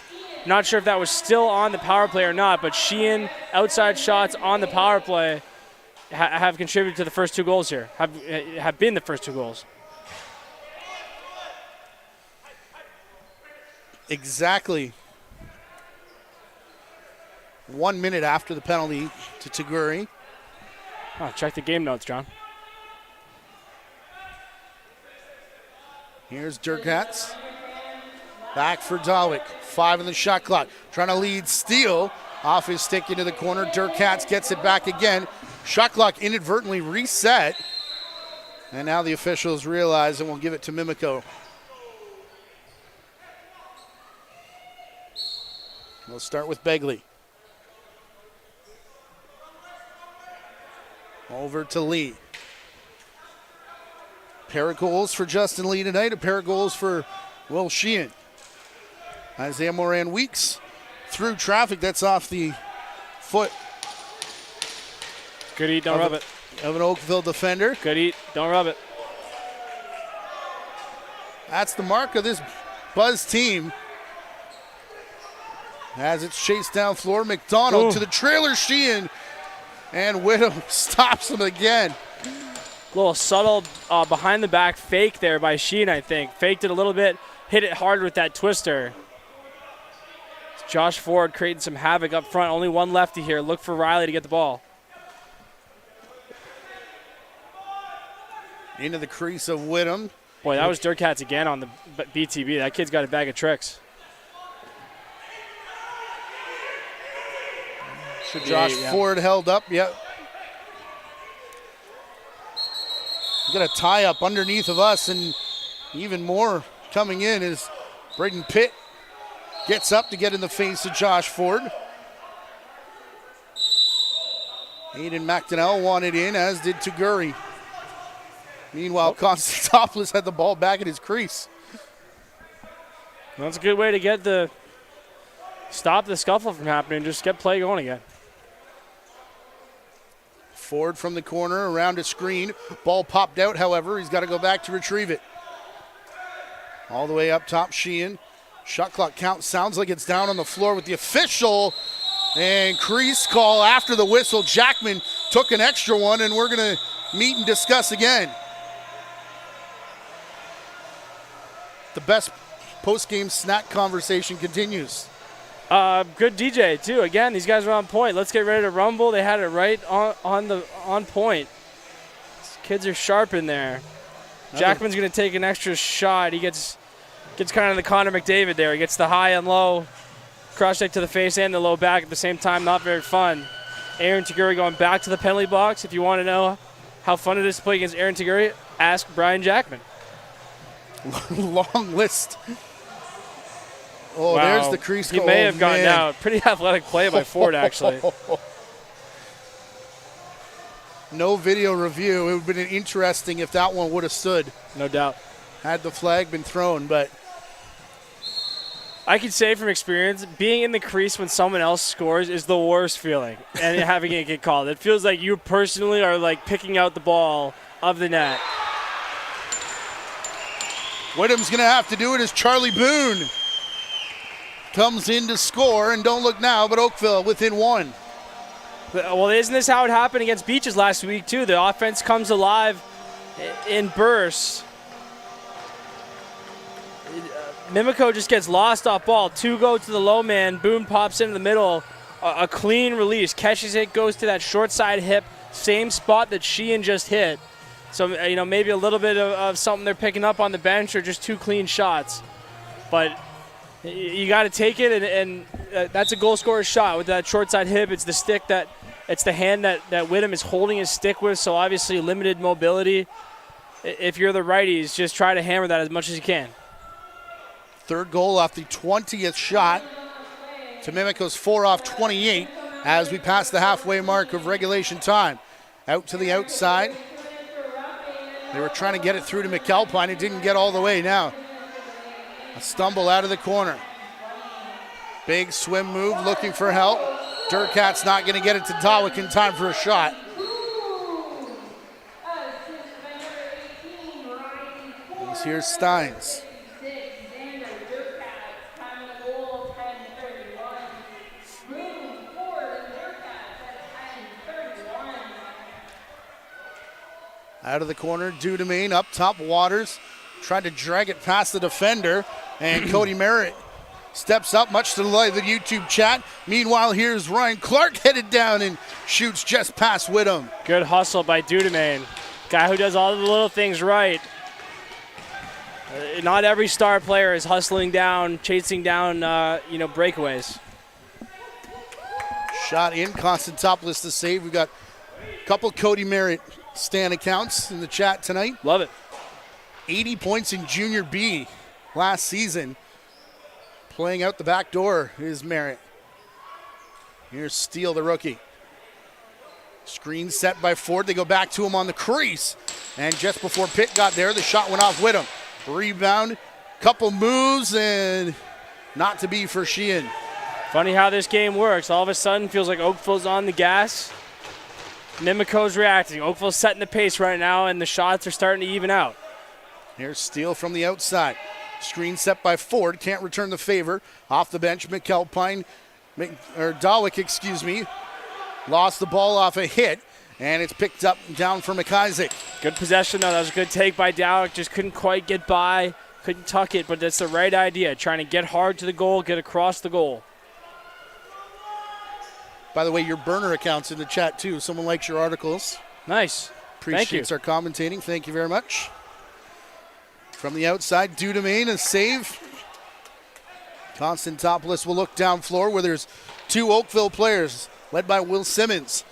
Not sure if that was still on the power play or not, but Sheehan outside shots on the power play have contributed to the first 2 goals here, have been the first 2 goals. Exactly 1 minute after the penalty to Taguri. Oh, check the game notes, John. Here's Durkats. Back for Dawick. 5 in the shot clock. Trying to lead Steele. Off his stick into the corner. Durkats gets it back again. Shot clock inadvertently reset. And now the officials realize and will give it to Mimico. We'll start with Begley. Over to Lee. Pair of goals for Justin Lee tonight. A pair of goals for Will Sheehan. Isaiah Moran Weeks through traffic. That's off the foot. Good eat, don't rub it. Of an Oakville defender. Good eat, don't rub it. That's the mark of this Buzz team. As it's chased down floor, McDonald to the trailer, Sheehan. And Whittam stops him again. Little subtle behind the back fake there by Sheehan, I think. Faked it a little bit, hit it hard with that twister. Josh Ford creating some havoc up front. Only one lefty here. Look for Riley to get the ball. Into the crease of Whittam. Boy, that was Durkats again on the BTB. That kid's got a bag of tricks. Josh Ford held up. Yep. We got a tie up underneath of us, and even more coming in is Braden Pitt gets up to get in the face of Josh Ford. Aiden McDonnell wanted in, as did Taguri. Meanwhile, Konstantopoulos had the ball back in his crease. Well, that's a good way to stop the scuffle from happening. Just get play going again. Ford from the corner, around a screen. Ball popped out, however. He's got to go back to retrieve it. All the way up top, Sheehan. Shot clock count sounds like it's down on the floor with the official. And crease call after the whistle. Jackman took an extra one, and we're going to meet and discuss again. The best post-game snack conversation continues. Good DJ too. Again, these guys are on point. Let's get ready to rumble. They had it right on point. These kids are sharp in there. Jackman's going to take an extra shot. He gets kind of the Connor McDavid there. He gets the high and low cross check to the face and the low back at the same time. Not very fun. Aaron Taguri going back to the penalty box. If you want to know how fun it is to play against Aaron Taguri, ask Brian Jackman. Long list. Oh, wow. There's the crease. He may have gotten out. Pretty athletic play by Ford, actually. No video review. It would have been interesting if that one would have stood. No doubt. Had the flag been thrown, but I can say from experience, being in the crease when someone else scores is the worst feeling, and having it get called. It feels like you personally are like picking out the ball of the net. Whittam's going to have to do it as Charlie Boone comes in to score, and don't look now, but Oakville within one. Well, isn't this how it happened against Beaches last week, too? The offense comes alive in bursts. Mimico just gets lost off ball. 2 go to the low man. Boone pops into the middle. A clean release. Catches it, goes to that short side hip. Same spot that Sheehan just hit. So, maybe a little bit of something they're picking up on the bench or just 2 clean shots. But you got to take it, and that's a goal scorer's shot with that short side hip. It's the stick it's the hand that Whittam is holding his stick with, so obviously limited mobility. If you're the righties, just try to hammer that as much as you can. Third goal off the 20th shot to Mimico's 4 off 28 as we pass the halfway mark of regulation time. Out to the outside. They were trying to get it through to McAlpine. It didn't get all the way now. A stumble out of the corner. Big swim move, looking for help. Durkat's not going to get it to Dawick in time for a shot. Here's Steins. Out of the corner, Dudemain up top, Waters tried to drag it past the defender, and Cody Merritt steps up, much to the light of the YouTube chat. Meanwhile, here's Ryan Clark headed down and shoots just past Whittam. Good hustle by Dudemain. Guy who does all the little things right. Not every star player is hustling down, chasing down, breakaways. Shot in, Konstantopoulos to save. We've got a couple Cody Merritt Stan accounts in the chat tonight. Love it. 80 points in Junior B last season. Playing out the back door is Merritt. Here's Steele, the rookie. Screen set by Ford. They go back to him on the crease. And just before Pitt got there, the shot went off Whittam. Rebound, couple moves, and not to be for Sheehan. Funny how this game works. All of a sudden, feels like Oakville's on the gas. Mimico's reacting. Oakville's setting the pace right now, and the shots are starting to even out. Here's Steele from the outside. Screen set by Ford. Can't return the favor. Off the bench, Dawick, lost the ball off a hit, and it's picked up down for McIsaac. Good possession, though. That was a good take by Dowick. Just couldn't quite get by. Couldn't tuck it, but that's the right idea. Trying to get hard to the goal, get across the goal. By the way, your burner account's in the chat, too. Someone likes your articles. Nice. Appreciates our commentating. Thank you very much. From the outside, Dudemain, a save. Constantopoulos will look down floor where there's two Oakville players, led by Will Simmons.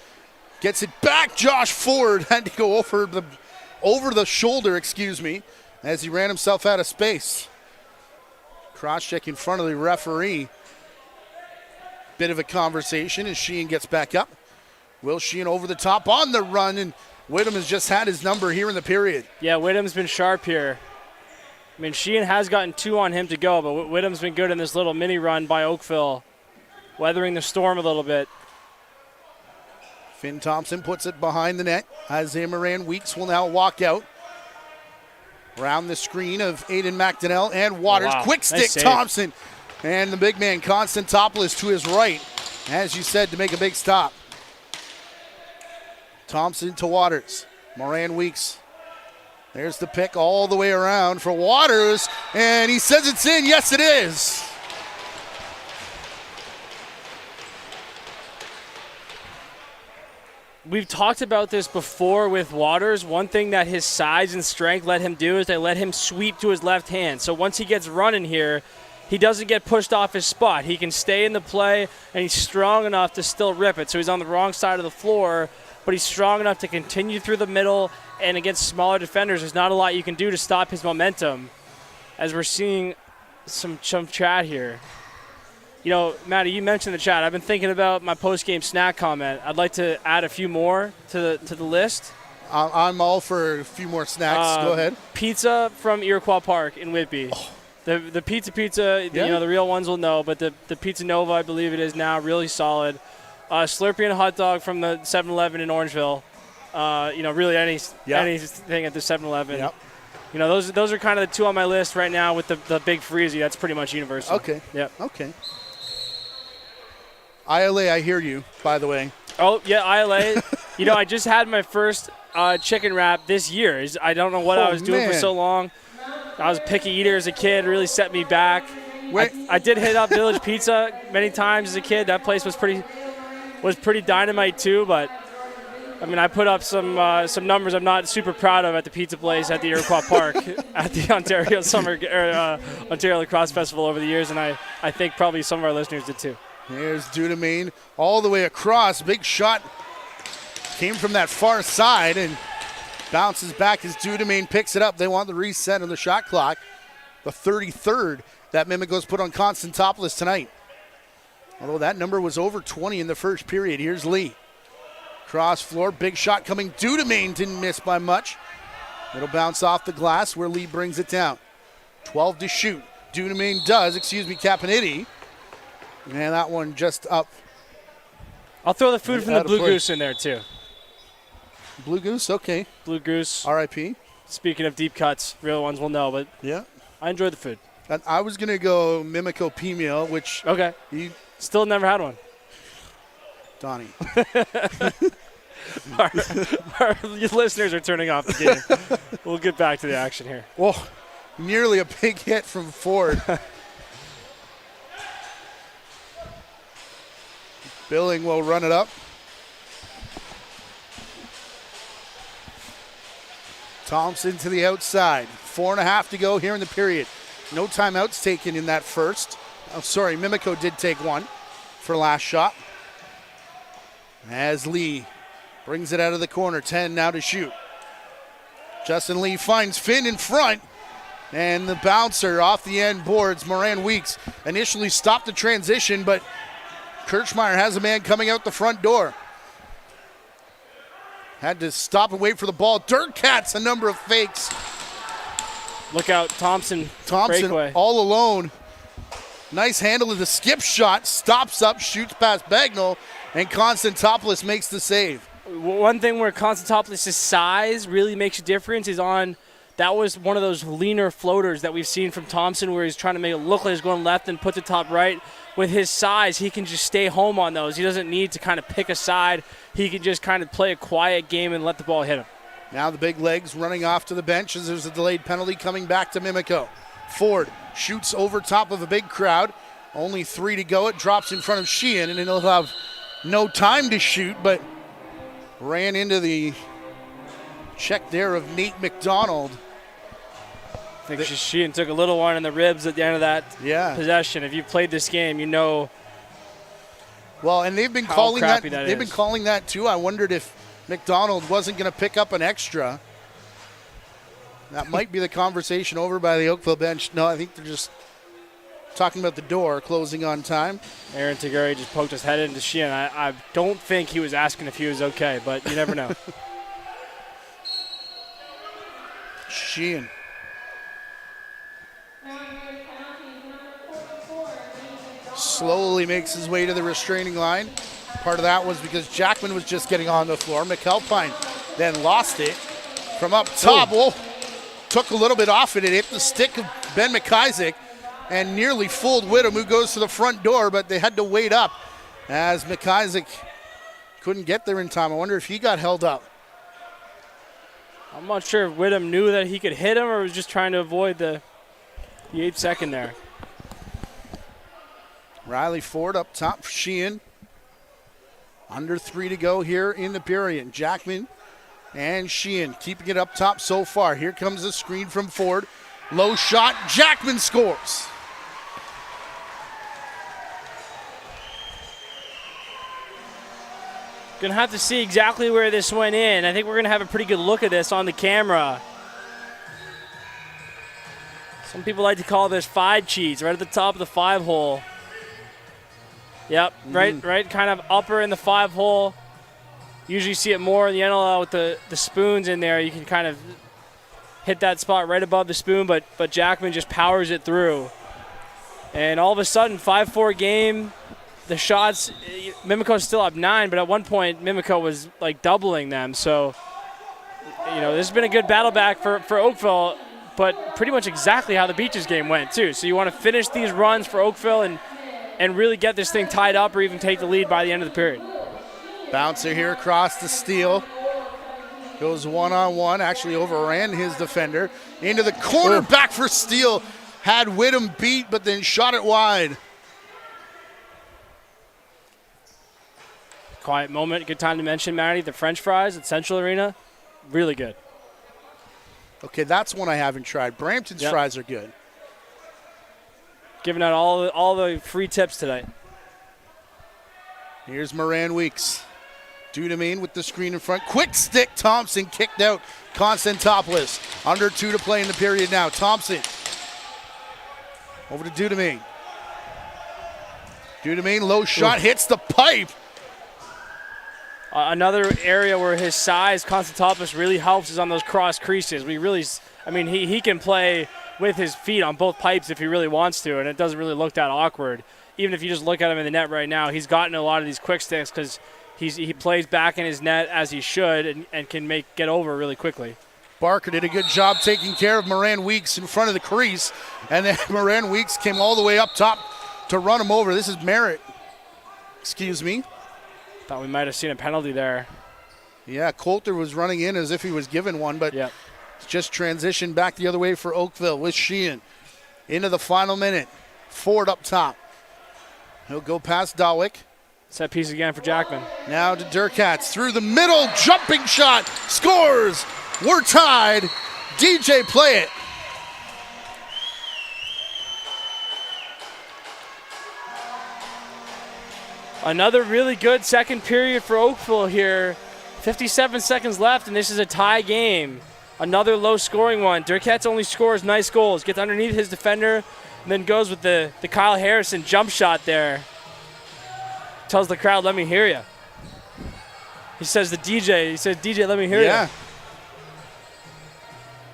Gets it back. Josh Ford had to go over the shoulder, as he ran himself out of space. Cross check in front of the referee. Bit of a conversation as Sheehan gets back up. Will Sheehan over the top on the run, and Whittam has just had his number here in the period. Yeah, Whittam's been sharp here. I mean, Sheehan has gotten 2 on him to go, but Whittam's been good in this little mini run by Oakville, weathering the storm a little bit. Finn Thompson puts it behind the net. Isaiah Moran Weeks will now walk out. Around the screen of Aiden McDonnell and Waters. Wow. Quick stick, Nice save. Thompson. And the big man, Constantopoulos, to his right, as you said, to make a big stop. Thompson to Waters. Moran Weeks. There's the pick all the way around for Waters, and he says it's in. Yes, it is. We've talked about this before with Waters. One thing that his size and strength let him do is they let him sweep to his left hand. So once he gets running here, he doesn't get pushed off his spot. He can stay in the play, and he's strong enough to still rip it. So he's on the wrong side of the floor, but he's strong enough to continue through the middle, and against smaller defenders, there's not a lot you can do to stop his momentum, as we're seeing some chat here. You know, Matty, you mentioned the chat. I've been thinking about my post-game snack comment. I'd like to add a few more to the list. I'm all for a few more snacks. Go ahead. Pizza from Iroquois Park in Whitby. Oh. The pizza, yeah. You know, the real ones will know, but the Pizza Nova, I believe it is now, really solid. Slurpee and a hot dog from the 7-Eleven in Orangeville. You know, really anything at the 7-Eleven. Yep. You know, those are kind of the 2 on my list right now with the big freezy. That's pretty much universal. Okay. Yep. Okay. ILA, I hear you, by the way. Oh, yeah, ILA. You know, I just had my first chicken wrap this year. I don't know what I was doing for so long. I was a picky eater as a kid. It really set me back. I did hit up Village Pizza many times as a kid. That place was pretty dynamite too, but I mean, I put up some numbers I'm not super proud of at the pizza place at the Iroquois Park at the Ontario Ontario Lacrosse Festival over the years, and I think probably some of our listeners did too. Here's Dudemain all the way across. Big shot came from that far side and bounces back as Dudemain picks it up. They want the reset on the shot clock. The 33rd that Mimico's put on Constantopoulos tonight. Although that number was over 20 in the first period. Here's Lee. Cross floor, big shot coming. Dudemain didn't miss by much. It'll bounce off the glass where Lee brings it down. 12 to shoot. Dudemain does, Caponiti. And that one just up. I'll throw the food from the Blue Goose in there too. Blue Goose, okay. Blue Goose. R.I.P. Speaking of deep cuts, real ones will know, but yeah, I enjoy the food. And I was going to go Mimico pea meal, which okay. You still never had one. Donnie. our listeners are turning off the game. We'll get back to the action here. Whoa, nearly a big hit from Ford. Billing will run it up. Thompson to the outside. 4.5 to go here in the period. No timeouts taken in that first. Oh, sorry, Mimico did take one for last shot. As Lee brings it out of the corner. 10 now to shoot. Justin Lee finds Finn in front. And the bouncer off the end boards. Moran Weeks initially stopped the transition, but Kirchmeier has a man coming out the front door. Had to stop and wait for the ball. Dirkat's a number of fakes. Look out, Thompson breakaway. All alone. Nice handle of the skip shot. Stops up, shoots past Bagnall, and Constantopoulos makes the save. One thing where Constantopoulos' size really makes a difference is on, that was one of those leaner floaters that we've seen from Thompson where he's trying to make it look like he's going left and puts it top right. With his size, he can just stay home on those. He doesn't need to kind of pick a side. He can just kind of play a quiet game and let the ball hit him. Now the big legs running off to the bench as there's a delayed penalty coming back to Mimico. Ford shoots over top of a big crowd. Only 3 to go. It drops in front of Sheehan, and he'll have no time to shoot, but ran into the check there of Nate McDonald. think Sheehan took a little one in the ribs at the end of that possession. If you've played this game, you know. Well, and they've been calling that. They've been calling that too. I wondered if McDonald wasn't going to pick up an extra. That might be the conversation over by the Oakville bench. No, I think they're just talking about the door closing on time. Aaron Tagari just poked his head into Sheehan. I don't think he was asking if he was okay, but you never know. Sheehan. Slowly makes his way to the restraining line. Part of that was because Jackman was just getting on the floor. McAlpine then lost it from up top. Oh, took a little bit off it. It hit the stick of Ben McIsaac and nearly fooled Whittam, who goes to the front door, but they had to wait up as McIsaac couldn't get there in time. I wonder if he got held up. I'm not sure if Whittam knew that he could hit him or was just trying to avoid the 8-second there. Riley Ford up top for Sheehan. Under 3 to go here in the period. Jackman and Sheehan keeping it up top so far. Here comes the screen from Ford. Low shot. Jackman scores. Gonna have to see exactly where this went in. I think we're gonna have a pretty good look at this on the camera. Some people like to call this 5 cheese, right at the top of the 5 hole. Yep, right, kind of upper in the 5 hole. Usually see it more in the NLL with the spoons in there. You can kind of hit that spot right above the spoon, but Jackman just powers it through. And all of a sudden, 5-4 game. The shots, Mimico's still up 9, but at one point, Mimico was like doubling them. So, you know, this has been a good battle back for Oakville, but pretty much exactly how the Beaches game went, too. So you want to finish these runs for Oakville and really get this thing tied up or even take the lead by the end of the period. Bouncer here across the steal. Goes one-on-one, actually overran his defender. Into the corner, back for steal. Had Whittam beat, but then shot it wide. Quiet moment, good time to mention, Matty, the French fries at Central Arena, really good. Okay, that's one I haven't tried. Brampton's fries are good. Giving out all the free tips tonight. Here's Moran Weeks. Dudemain with the screen in front. Quick stick, Thompson kicked out. Constantopoulos. Under 2 to play in the period now. Thompson. Over to Dudemain. Dudemain, low shot, hits the pipe. Another area where his size, Constantopoulos, really helps is on those cross creases. He can play with his feet on both pipes if he really wants to, and it doesn't really look that awkward. Even if you just look at him in the net right now, he's gotten a lot of these quick sticks because he plays back in his net as he should and can get over really quickly. Barker did a good job taking care of Moran Weeks in front of the crease, and then Moran Weeks came all the way up top to run him over. This is Merritt. Excuse me. Thought we might have seen a penalty there. Yeah, Coulter was running in as if he was given one, but just transitioned back the other way for Oakville with Sheehan. Into the final minute. Ford up top. He'll go past Dawick. Set piece again for Jackman. Now to Durkatz through the middle. Jumping shot. Scores. We're tied. DJ, play it. Another really good second period for Oakville here. 57 seconds left, and this is a tie game. Another low-scoring one. Durkatz only scores nice goals. Gets underneath his defender, and then goes with the Kyle Harrison jump shot there. Tells the crowd, let me hear you. He says, DJ, let me hear you.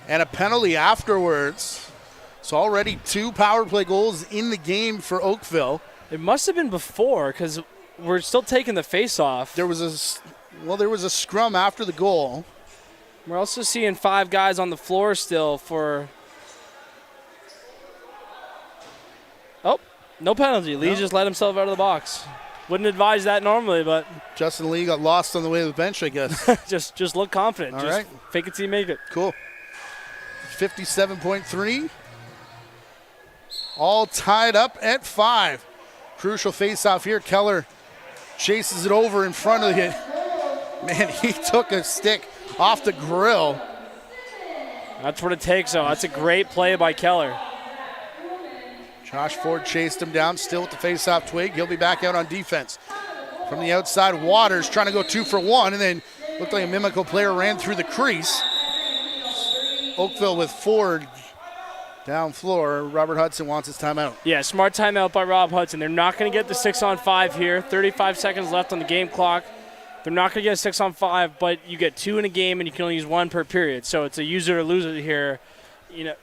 And a penalty afterwards. So already 2 power play goals in the game for Oakville. It must have been before because we're still taking the face-off. There was a scrum after the goal. We're also seeing 5 guys on the floor still for... Oh, no penalty. Lee just let himself out of the box. Wouldn't advise that normally, but... Justin Lee got lost on the way to the bench, I guess. just look confident. All right. Fake it till you make it. Cool. 57.3. All tied up at 5. Crucial face-off here. Keller chases it over in front of it. Man, he took a stick off the grill. That's what it takes, though. That's a great play by Keller. Josh Ford chased him down, still with the face-off twig. He'll be back out on defense. From the outside, Waters trying to go 2 for 1, and then looked like a Mimico player ran through the crease. Oakville with Ford down floor. Robert Hudson wants his timeout. Yeah, smart timeout by Rob Hudson. They're not going to get the 6-on-5 here. 35 seconds left on the game clock. They're not going to get a 6-on-5, but you get 2 in a game, and you can only use 1 per period. So it's a use it or lose it here.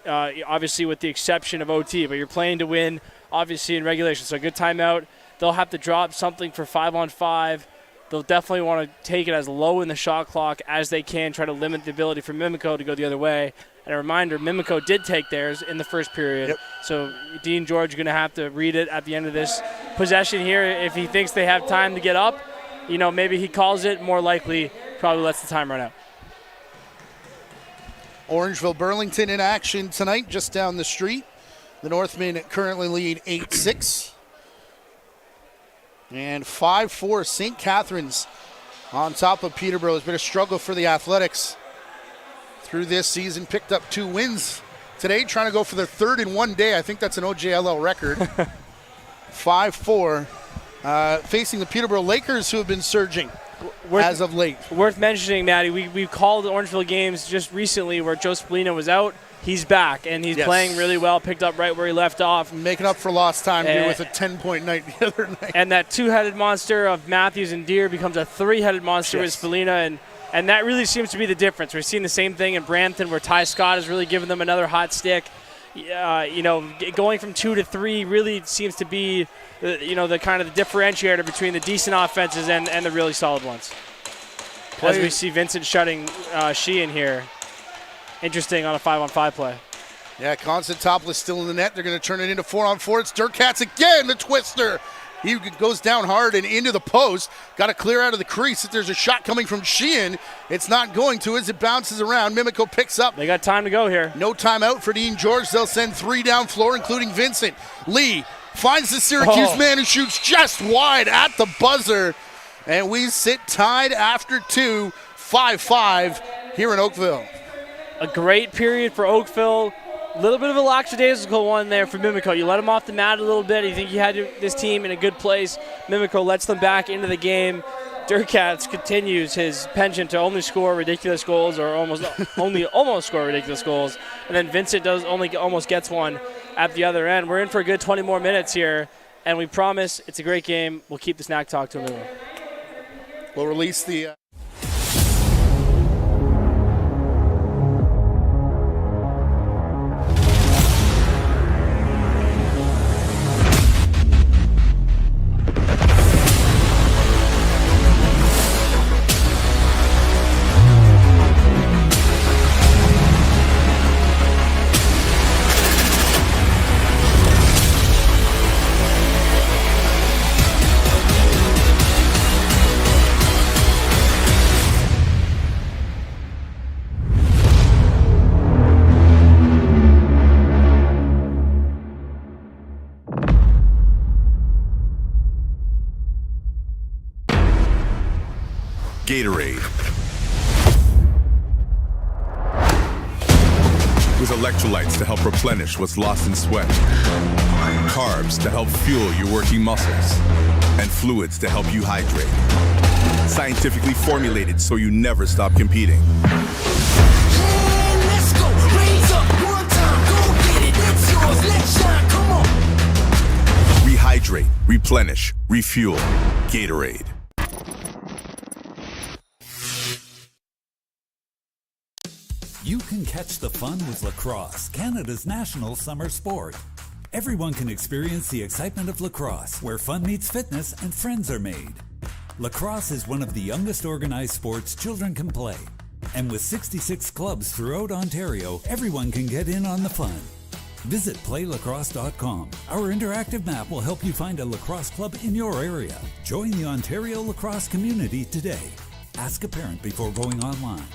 Obviously with the exception of OT, but you're playing to win, obviously in regulation. So a good timeout. They'll have to drop something for 5-on-5. They'll definitely want to take it as low in the shot clock as they can, try to limit the ability for Mimico to go the other way. And a reminder, Mimico did take theirs in the first period. Yep. So Dean George is going to have to read it at the end of this possession here. If he thinks they have time to get up, maybe he calls it. More likely, probably lets the time run out. Orangeville Burlington in action tonight, just down the street. The Northmen currently lead 8-6. And 5-4 St. Catharines on top of Peterborough. It's been a struggle for the Athletics through this season. Picked up 2 wins today, trying to go for their 3rd in one day. I think that's an OJLL record. 5-4. Facing the Peterborough Lakers, who have been surging as of late. Worth mentioning, Maddie, we called the Orangeville games just recently where Joe Spallina was out. He's back, and he's playing really well, picked up right where he left off. Making up for lost time here with a 10-point night the other night. And that 2-headed monster of Matthews and Deere becomes a 3-headed monster with Spallina, and that really seems to be the difference. We're seeing the same thing in Brampton where Ty Scott has really given them another hot stick. Going from 2 to 3 really seems to be, the kind of the differentiator between the decent offenses and the really solid ones. As we see Vincent shutting Sheehan here. Interesting on a 5-on-5 play. Yeah, Constantopoulos still in the net. They're going to turn it into 4-on-4. It's Durkatz again, the twister. He goes down hard and into the post. Got to clear out of the crease. If there's a shot coming from Sheehan, it's not going to as it bounces around. Mimico picks up. They got time to go here. No timeout for Dean George. They'll send 3 down floor, including Vincent. Lee finds the Syracuse man who shoots just wide at the buzzer. And we sit tied after 2, 5-5 here in Oakville. A great period for Oakville. A little bit of a lackadaisical one there for Mimico. You let them off the mat a little bit. You think you had this team in a good place. Mimico lets them back into the game. Durkatz continues his penchant to only score ridiculous goals, or almost score ridiculous goals. And then Vincent almost gets one at the other end. We're in for a good 20 more minutes here, and we promise it's a great game. We'll keep the snack talk to a minimum. We'll release the Gatorade. With electrolytes to help replenish what's lost in sweat, carbs to help fuel your working muscles, and fluids to help you hydrate. Scientifically formulated so you never stop competing. Let's go, raise up one time, go get it, it's yours, let's shine, come on. Rehydrate, replenish, refuel. Gatorade. You can catch the fun with lacrosse, Canada's national summer sport. Everyone can experience the excitement of lacrosse, where fun meets fitness and friends are made. Lacrosse is one of the youngest organized sports children can play. And with 66 clubs throughout Ontario, everyone can get in on the fun. Visit playlacrosse.com. Our interactive map will help you find a lacrosse club in your area. Join the Ontario lacrosse community today. Ask a parent before going online.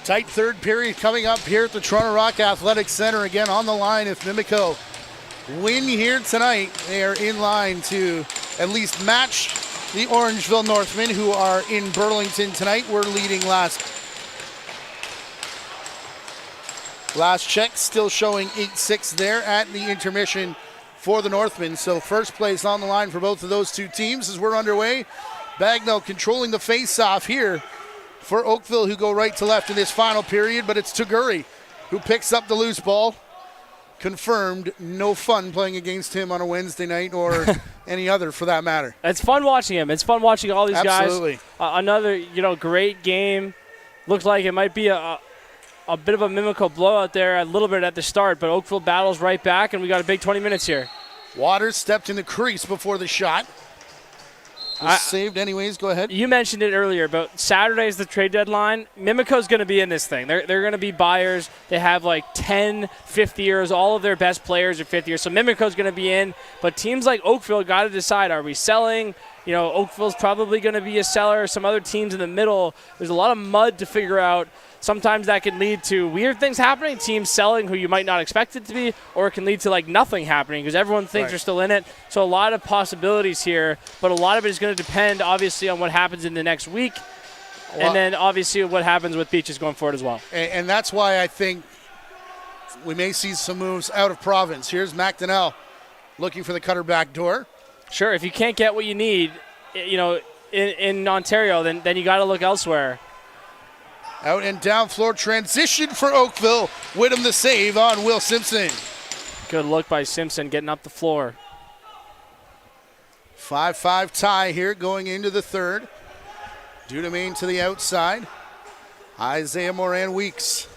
Tight third period coming up here at the Toronto Rock Athletic Center. Again on the line, if Mimico win here tonight, they are in line to at least match the Orangeville Northmen, who are in Burlington tonight. We're leading last check, still showing 8-6 there at the intermission for the Northmen. So first place on the line for both of those two teams as we're underway. Bagnell controlling the face-off here for Oakville, who go right to left in this final period, but it's Taguri who picks up the loose ball. Confirmed, no fun playing against him on a Wednesday night or any other for that matter. It's fun watching him. It's fun watching all these Absolutely. guys. Another, great game. Looks like it might be a bit of a Mimico blowout there a little bit at the start, but Oakville battles right back, and we got a big 20 minutes here. Waters stepped in the crease before the shot. Saved anyways. Go ahead. You mentioned it earlier, but Saturday is the trade deadline. Mimico's going to be in this thing. They're going to be buyers. They have like 10 fifth years. All of their best players are fifth years. So Mimico's going to be in. But teams like Oakville got to decide, are we selling? Oakville's probably going to be a seller. Some other teams in the middle. There's a lot of mud to figure out. Sometimes that can lead to weird things happening, teams selling who you might not expect it to be, or it can lead to like nothing happening because everyone thinks they're still in it. So a lot of possibilities here, but a lot of it is going to depend obviously on what happens in the next week, and then obviously what happens with Beaches going forward as well. And that's why I think we may see some moves out of province. Here's McDonnell looking for the cutter back door. Sure, if you can't get what you need, in Ontario, then you got to look elsewhere. Out and down floor transition for Oakville. Whittam the save on Will Simpson. Good look by Simpson getting up the floor. 5-5 tie here going into the third. Dudemain to the outside. Isaiah Moran-Weeks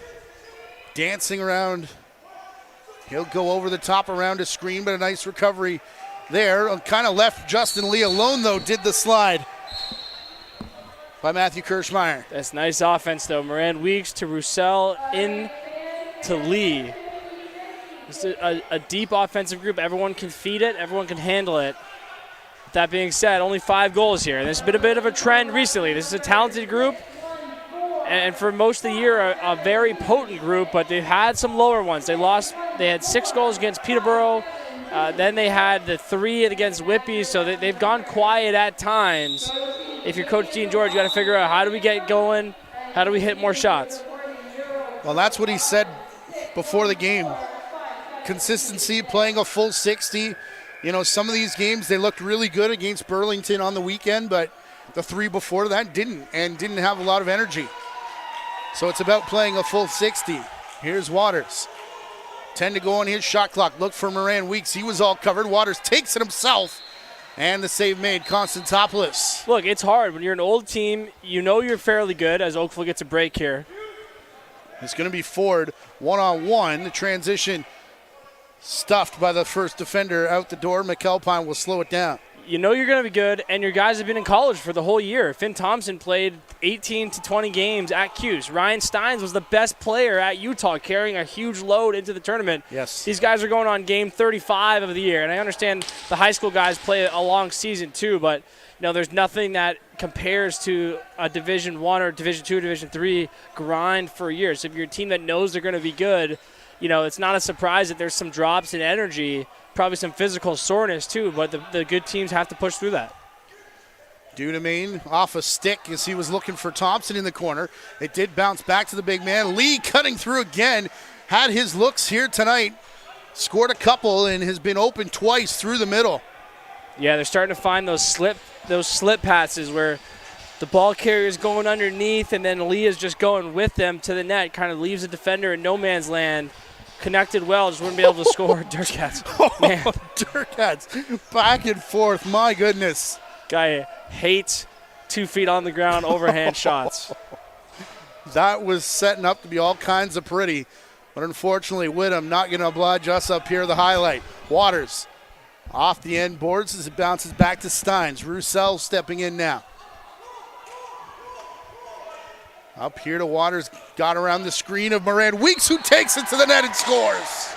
dancing around. He'll go over the top around a screen, but a nice recovery there. Kind of left Justin Lee alone, though, did the slide by Matthew Kirschmeyer. That's nice offense, though. Moran Weeks to Roussel, in to Lee. It's a deep offensive group. Everyone can feed it. Everyone can handle it. That being said, only 5 goals here. This has been a bit of a trend recently. This is a talented group, and for most of the year, a very potent group, but they've had some lower ones. They had 6 goals against Peterborough. Then they had the 3 against Whitby, so they've gone quiet at times. If you're Coach Dean George, you got to figure out how do we get going, how do we hit more shots. Well, that's what he said before the game. Consistency, playing a full 60. Some of these games, they looked really good against Burlington on the weekend, but the 3 before that didn't have a lot of energy. So it's about playing a full 60. Here's Waters. 10 to go on his shot clock. Look for Moran Weeks. He was all covered. Waters takes it himself. And the save made, Konstantopoulos. Look, it's hard. When you're an old team, you're fairly good as Oakville gets a break here. It's going to be Ford one-on-one. The stuffed by the first defender out the door. McAlpine will slow it down. You're going to be good, and your guys have been in college for the whole year. Finn Thompson played 18 to 20 games at Cuse. Ryan Steins was the best player at Utah, carrying a huge load into the tournament. Yes. These guys are going on game 35 of the year, and I understand the high school guys play a long season too, but there's nothing that compares to a Division I or Division II, Division III grind for years. So if you're a team that knows they're going to be good, it's not a surprise that there's some drops in energy, probably some physical soreness too, but the good teams have to push through that. Dudemain off a stick as he was looking for Thompson in the corner. It did bounce back to the big man. Lee cutting through again. Had his looks here tonight. Scored a couple and has been open twice through the middle. Yeah, they're starting to find those slip passes where the ball carrier is going underneath and then Lee is just going with them to the net. Kind of leaves the defender in no man's land. Connected well, just wouldn't be able to score. Dirtcats. Man. Dirtcats. Back and forth. My goodness. Guy hates 2 feet on the ground overhand shots. That was setting up to be all kinds of pretty. But unfortunately, Whittam not going to oblige us up here. The highlight. Waters off the end boards as it bounces back to Steins. Roussel stepping in now. Up here to Waters, got around the screen of Moran Weeks, who takes it to the net and scores.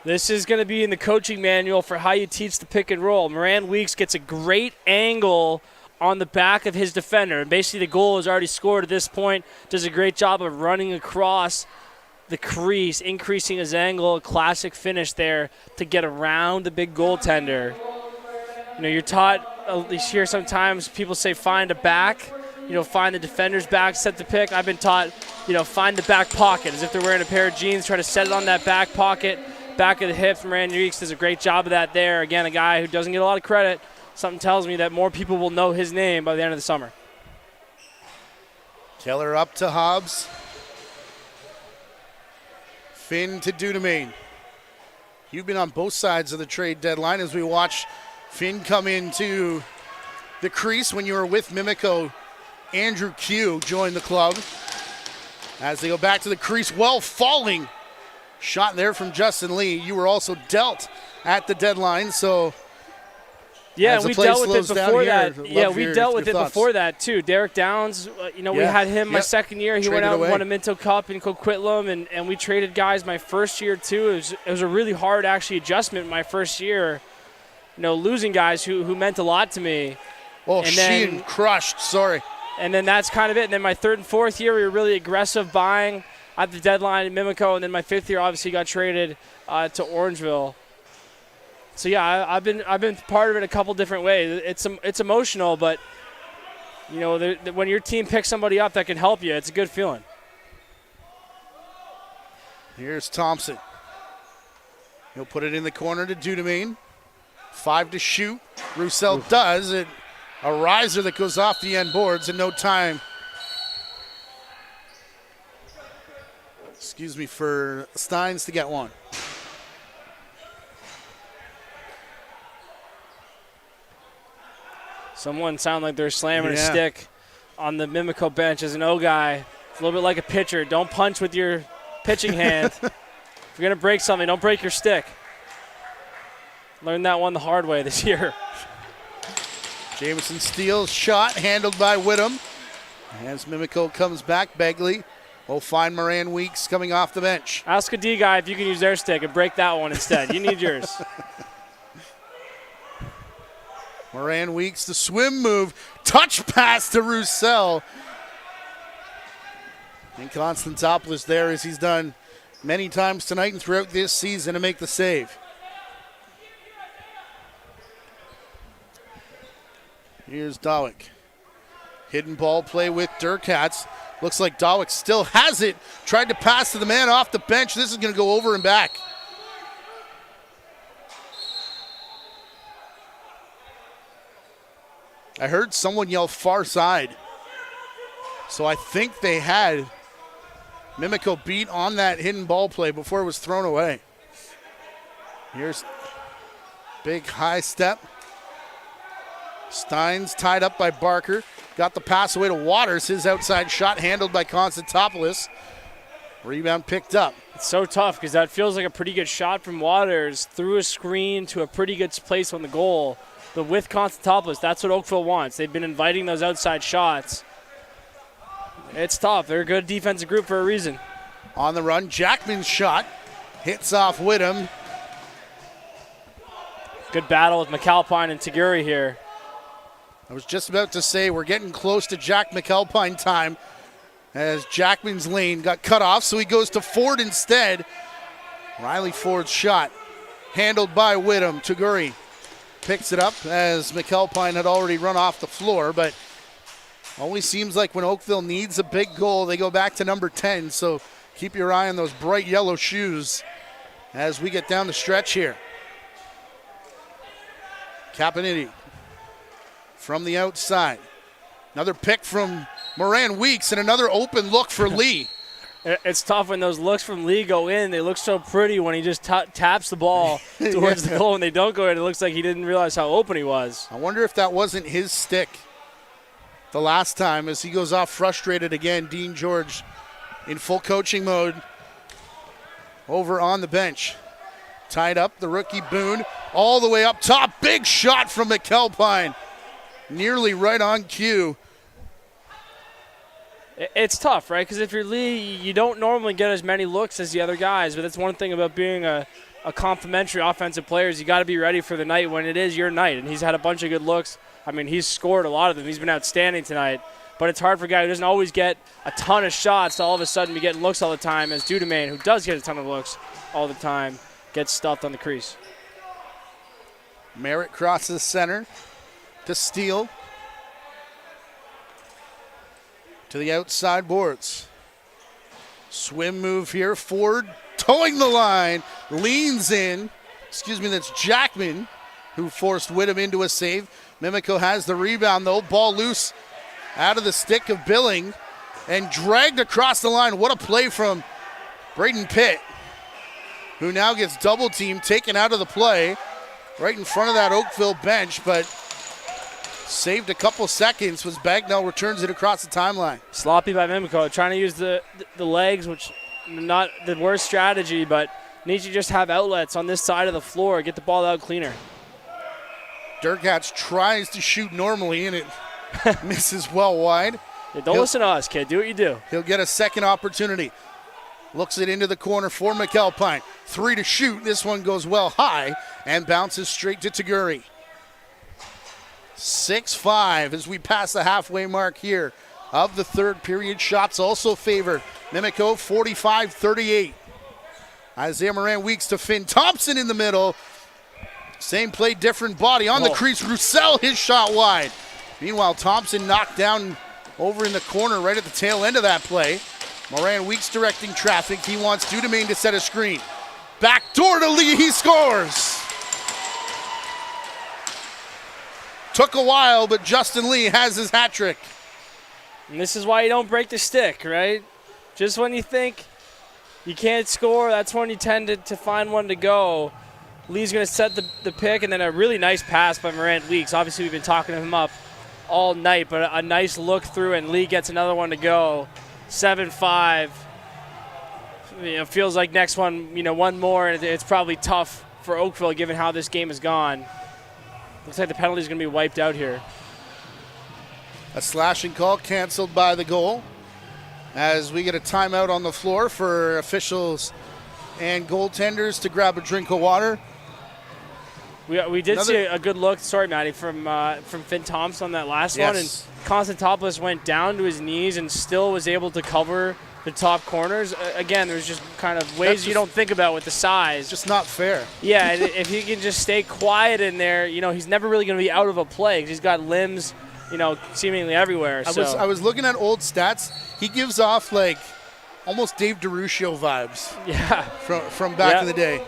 This is going to be in the coaching manual for how you teach the pick and roll. Moran Weeks gets a great angle on the back of his defender. And basically the goal is already scored at this point. Does a great job of running across the crease, increasing his angle. A classic finish there to get around the big goaltender. You know, you're taught, at least here sometimes, people say find a back. You know, find the defender's back, set the pick. I've been taught, you know, find the back pocket. As if they're wearing a pair of jeans, try to set it on that back pocket. Back of the hips. Moran Weeks does a great job of that there. Again, a guy who doesn't get a lot of credit. Something tells me that more people will know his name by the end of the summer. Keller up to Hobbs. Finn to Dudemain. You've been on both sides of the trade deadline as we watch Finn come into the crease when you were with Mimico. Andrew Q joined the club as they go back to the crease. Well, falling shot there from Justin Lee. You were also dealt at the deadline, so yeah, we dealt with it before that. Yeah, we dealt with it before that too. Derek Downs, we had him my second year. He went out and won a Minto Cup in Coquitlam, and we traded guys my first year too. It was a really hard actually adjustment my first year. You know, losing guys who meant a lot to me. Oh, Sheehan crushed. Sorry. And then that's kind of it. And then my third and fourth year, we were really aggressive buying at the deadline in Mimico, and then my fifth year obviously got traded to Orangeville. So yeah, I've been part of it a couple different ways. It's emotional, but you know, when your team picks somebody up that can help you, it's a good feeling. Here's Thompson. He'll put it in the corner to Dudemain. 5 to shoot. Roussel does it. A riser that goes off the end boards in no time. Excuse me, for Steins to get one. Someone sound like they're slamming a stick on the Mimico bench as an O guy. It's a little bit like a pitcher. Don't punch with your pitching hand. If you're going to break something, don't break your stick. Learned that one the hard way this year. Jameson steals shot, handled by Whittam. As Mimico comes back, Begley will find Moran Weeks coming off the bench. Ask a D guy if you can use their stick and break that one instead. You need yours. Moran Weeks, the swim move, touch pass to Roussel. And Constantopoulos there, as he's done many times tonight and throughout this season, to make the save. Here's Dawick. Hidden ball play with Durkatz. Looks like Dawick still has it. Tried to pass to the man off the bench. This is going to go over and back. I heard someone yell far side. So I think they had Mimico beat on that hidden ball play before it was thrown away. Here's big high step. Steins tied up by Barker. Got the pass away to Waters. His outside shot handled by Constantopoulos. Rebound picked up. It's so tough because that feels like a pretty good shot from Waters through a screen to a pretty good place on the goal. But with Constantopoulos, that's what Oakville wants. They've been inviting those outside shots. It's tough. They're a good defensive group for a reason. On the run, Jackman's shot hits off Whittam. Good battle with McAlpine and Taguri here. I was just about to say we're getting close to Jack McAlpine time as Jackman's lane got cut off, so he goes to Ford instead. Riley Ford's shot handled by Whittam. Taguri picks it up as McAlpine had already run off the floor, but always seems like when Oakville needs a big goal, they go back to number 10, so keep your eye on those bright yellow shoes as we get down the stretch here. Caponiti from the outside. Another pick from Moran Weeks and another open look for Lee. It's tough when those looks from Lee go in. They look so pretty when he just taps the ball towards the goal. When they don't go in, it looks like he didn't realize how open he was. I wonder if that wasn't his stick the last time as he goes off frustrated again. Dean George in full coaching mode over on the bench. Tied up, the rookie Boone all the way up top. Big shot from McAlpine. Nearly right on cue. It's tough, right? Because if you're Lee, you don't normally get as many looks as the other guys, but that's one thing about being a a complimentary offensive players. You got to be ready for the night when it is your night. And he's had a bunch of good looks. I mean, he's scored a lot of them. He's been outstanding tonight. But it's hard for a guy who doesn't always get a ton of shots to all of a sudden be getting looks all the time, as Dudemain, who does get a ton of looks all the time, gets stuffed on the crease. Merritt crosses center to Steele. To the outside boards. Swim move here. Ford towing the line. Leans in. That's Jackman who forced Whittam into a save. Mimico has the rebound though. Ball loose out of the stick of Billing and dragged across the line. What a play from Braden Pitt, who now gets double teamed, taken out of the play right in front of that Oakville bench, but saved a couple seconds as Bagnell returns it across the timeline. Sloppy by Mimico, trying to use the legs, which not the worst strategy, but needs to just have outlets on this side of the floor, get the ball out cleaner. Durkatz tries to shoot normally, and it misses well wide. Yeah, don't listen to us, kid. Do what you do. He'll get a second opportunity. Looks it into the corner for McAlpine. 3 to shoot. This one goes well high and bounces straight to Taguri. 6-5 as we pass the halfway mark here of the third period. Shots also favor Mimico, 45-38. Isaiah Moran-Weeks to Finn Thompson in the middle. Same play, different body. On the crease, Roussel, his shot wide. Meanwhile, Thompson knocked down over in the corner right at the tail end of that play. Moran-Weeks directing traffic. He wants Dudemain to set a screen. Back door to Lee, he scores. Took a while, but Justin Lee has his hat trick. And this is why you don't break the stick, right? Just when you think you can't score, that's when you tend to find one to go. Lee's going to set the pick, and then a really nice pass by Morant-Weeks. Obviously, we've been talking to him up all night, but a nice look through, and Lee gets another one to go. 7-5. Feels like next one, one more, and it's probably tough for Oakville given how this game has gone. Looks like the penalty is going to be wiped out here. A slashing call canceled by the goal as we get a timeout on the floor for officials and goaltenders to grab a drink of water. We did see a good look, sorry, Matty, from Finn Thompson on that last one. And Konstantopoulos went down to his knees and still was able to cover the top corners. Again, there's just kind of ways you don't think about with the size. Just not fair. Yeah, and if he can just stay quiet in there, he's never really going to be out of a play because he's got limbs, seemingly everywhere. I was looking at old stats. He gives off like almost Dave DeRuscio vibes. Yeah. From back in the day.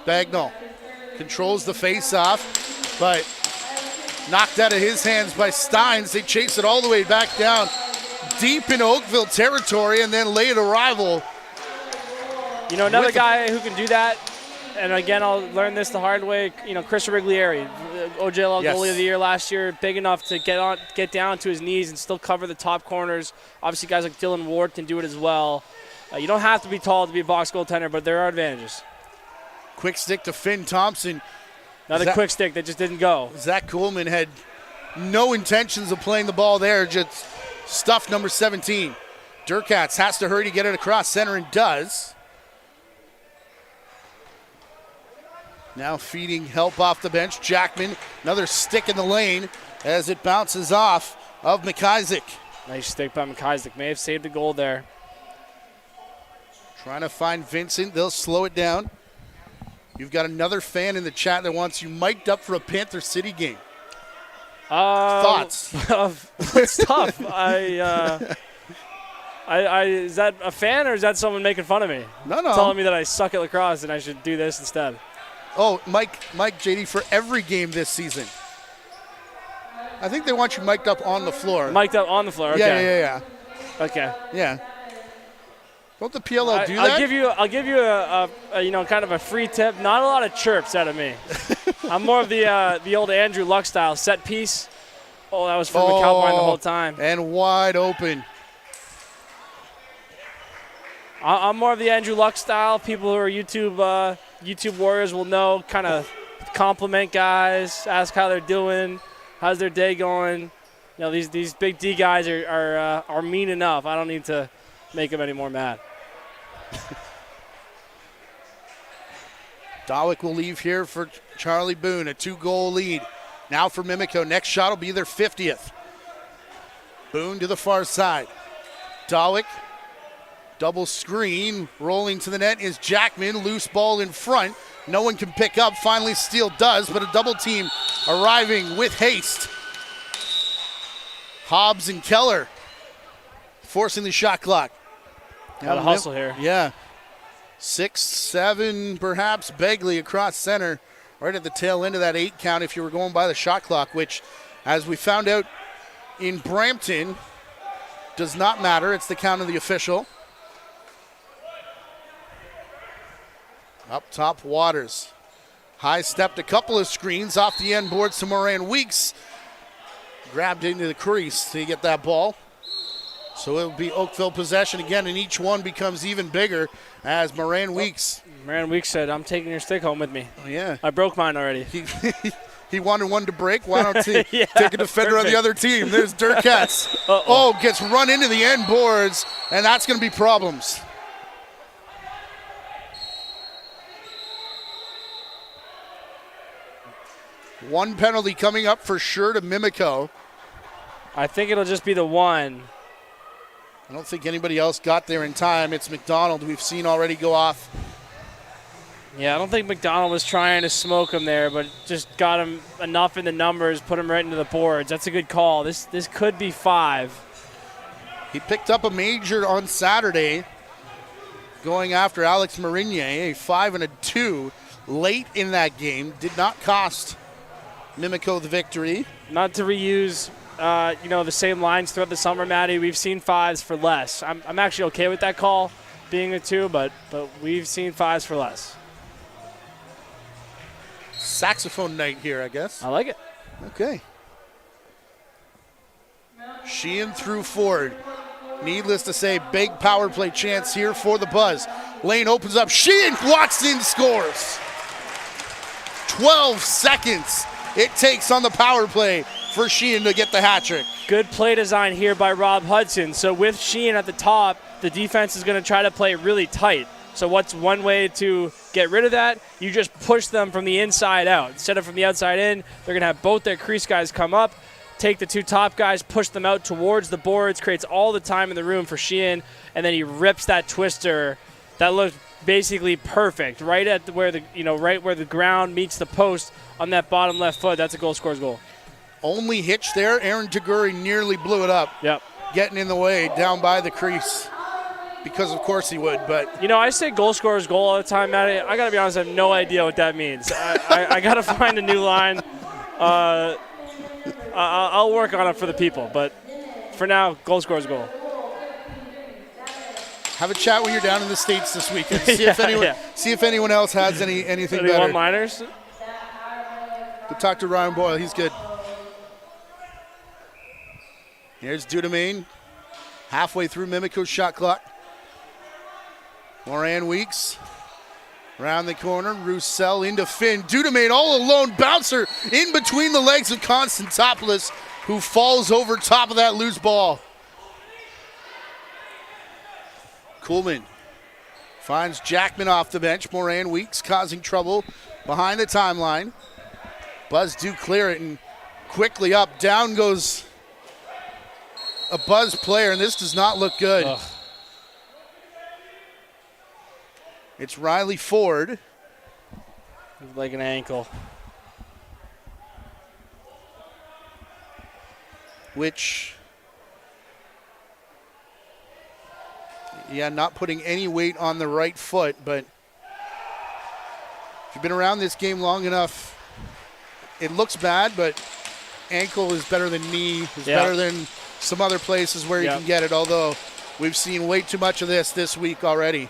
Bagnall controls the face-off, but knocked out of his hands by Steins. They chase it all the way back down deep in Oakville territory and then late arrival. Another guy who can do that, and again, I'll learn this the hard way, Chris Riglieri, OJLL goalie of the year last year, big enough to get down to his knees and still cover the top corners. Obviously, guys like Dylan Ward can do it as well. You don't have to be tall to be a box goaltender, but there are advantages. Quick stick to Finn Thompson. Another quick stick that just didn't go. Zach Coleman had no intentions of playing the ball there, just stuffed number 17. Durkatz has to hurry to get it across center and does. Now feeding help off the bench. Jackman, another stick in the lane as it bounces off of McIsaac. Nice stick by McIsaac. May have saved the goal there. Trying to find Vincent. They'll slow it down. You've got another fan in the chat that wants you mic'd up for a Panther City game. Thoughts? It's tough. Is that a fan or is that someone making fun of me? No. Telling me that I suck at lacrosse and I should do this instead. Oh, Mike, JD, for every game this season. I think they want you mic'd up on the floor. Mic'd up on the floor, okay. Yeah. Okay. Yeah. Don't the PLL do that? I'll give you a kind of a free tip. Not a lot of chirps out of me. I'm more of the old Andrew Luck style set piece. Oh, that was from McAlpine the whole time. And wide open. I'm more of the Andrew Luck style. People who are YouTube warriors will know. Kind of compliment guys, ask how they're doing, how's their day going. These big D guys are mean enough. I don't need to make them any more mad. Dawick will leave here for Charlie Boone, a 2-goal lead. Now for Mimico. Next shot will be their 50th. Boone to the far side. Dawick, double screen, rolling to the net is Jackman. Loose ball in front. No one can pick up. Finally, Steele does, but a double team arriving with haste. Hobbs and Keller forcing the shot clock. Got a hustle here. Yeah. 6-7, perhaps. Begley across center, right at the tail end of that 8 count if you were going by the shot clock, which, as we found out in Brampton, does not matter. It's the count of the official. Up top, Waters. High stepped a couple of screens off the end boards to Moran Weeks. Grabbed into the crease to get that ball. So it'll be Oakville possession again, and each one becomes even bigger as Moran Weeks. Moran Weeks said, I'm taking your stick home with me. Oh, yeah. I broke mine already. He wanted one to break. Why don't he take a defender on the other team? There's Durkatz. Oh, gets run into the end boards, and that's going to be problems. One penalty coming up for sure to Mimico. I think it'll just be the one. I don't think anybody else got there in time. It's McDonald we've seen already go off. Yeah, I don't think McDonald was trying to smoke him there, but just got him enough in the numbers, put him right into the boards. That's a good call. This could be 5. He picked up a major on Saturday going after Alex Marinier, a 5 and a 2 late in that game. Did not cost Mimico the victory. Not to reuse the same lines throughout the summer, Maddie. We've seen 5s for less. I'm actually okay with that call being a 2, but we've seen 5s for less. Saxophone night here, I guess. I like it. Okay. Sheehan through Ford. Needless to say, big power play chance here for the Buzz. Lane opens up. Sheehan walks in, scores. 12 seconds it takes on the power play for Sheehan to get the hat trick. Good play design here by Rob Hudson. So with Sheehan at the top, the defense is going to try to play really tight. So what's one way to get rid of that? You just push them from the inside out. Instead of from the outside in, they're going to have both their crease guys come up, take the 2 top guys, push them out towards the boards, creates all the time in the room for Sheehan, and then he rips that twister. That looked basically perfect, right at where the ground meets the post on that bottom left foot. That's a goal scorer's goal. Only hitch there. Aaron Taguri nearly blew it up. Yep. Getting in the way down by the crease. Because of course he would, but I say goal scorer's goal all the time, Matty. I gotta be honest, I have no idea what that means. I gotta find a new line. I'll work on it for the people, but for now, goal scorer's goal. Have a chat when you're down in the States this weekend. See if anyone else has anything Any better. one-liners? Go talk to Ryan Boyle. He's good. Here's Dudemain. Halfway through Mimico's shot clock. Moran Weeks. Around the corner. Roussel into Finn. Dudemain all alone. Bouncer in between the legs of Constantopoulos, who falls over top of that loose ball. Kuhlman finds Jackman off the bench. Moran Weeks causing trouble behind the timeline. Buzz do clear it, and quickly up. Down goes a Buzz player, and this does not look good. Ugh. It's Riley Ford. Like an ankle. Which, not putting any weight on the right foot, but if you've been around this game long enough, it looks bad, but ankle is better than knee, is better than some other places where you can get it, although we've seen way too much of this week already.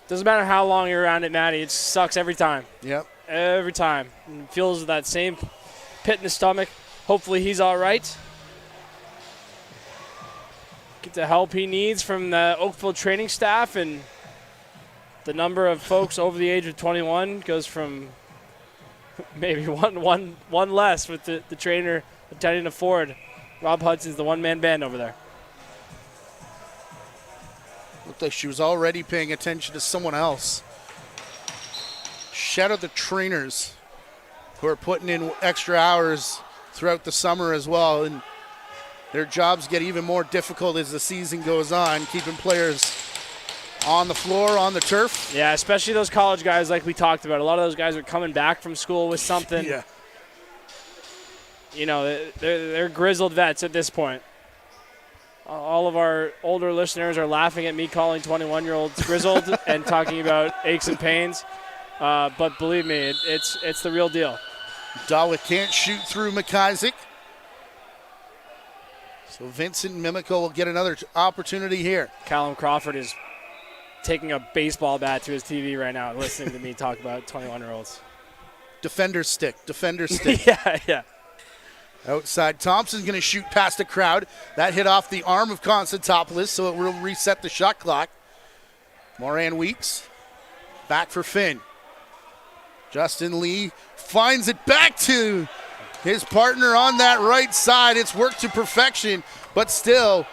Doesn't matter how long you're around it, Matty. It sucks every time. Yep. Every time. And feels that same pit in the stomach. Hopefully he's all right. Get the help he needs from the Oakville training staff, and the number of folks over the age of 21 goes from maybe one less with the trainer attending to Ford. Rob Hudson's the one-man band over there. Looked like she was already paying attention to someone else. shout out the trainers who are putting in extra hours throughout the summer as well, and their jobs get even more difficult as the season goes on, keeping players on the floor, on the turf. Yeah, especially those college guys like we talked about. A lot of those guys are coming back from school with something. Yeah. You know, they're grizzled vets at this point. All of our older listeners are laughing at me calling 21-year-olds grizzled and talking about aches and pains. But believe me, it's the real deal. Dawick can't shoot through McIsaac. So Vincent Mimico will get another opportunity here. Callum Crawford is taking a baseball bat to his TV right now, listening to me talk about 21-year-olds. Defender stick. Yeah. Outside, Thompson's going to shoot past the crowd. That hit off the arm of Constantopoulos, so it will reset the shot clock. Moran Weeks, back for Finn. Justin Lee finds it back to his partner on that right side. It's worked to perfection, but still,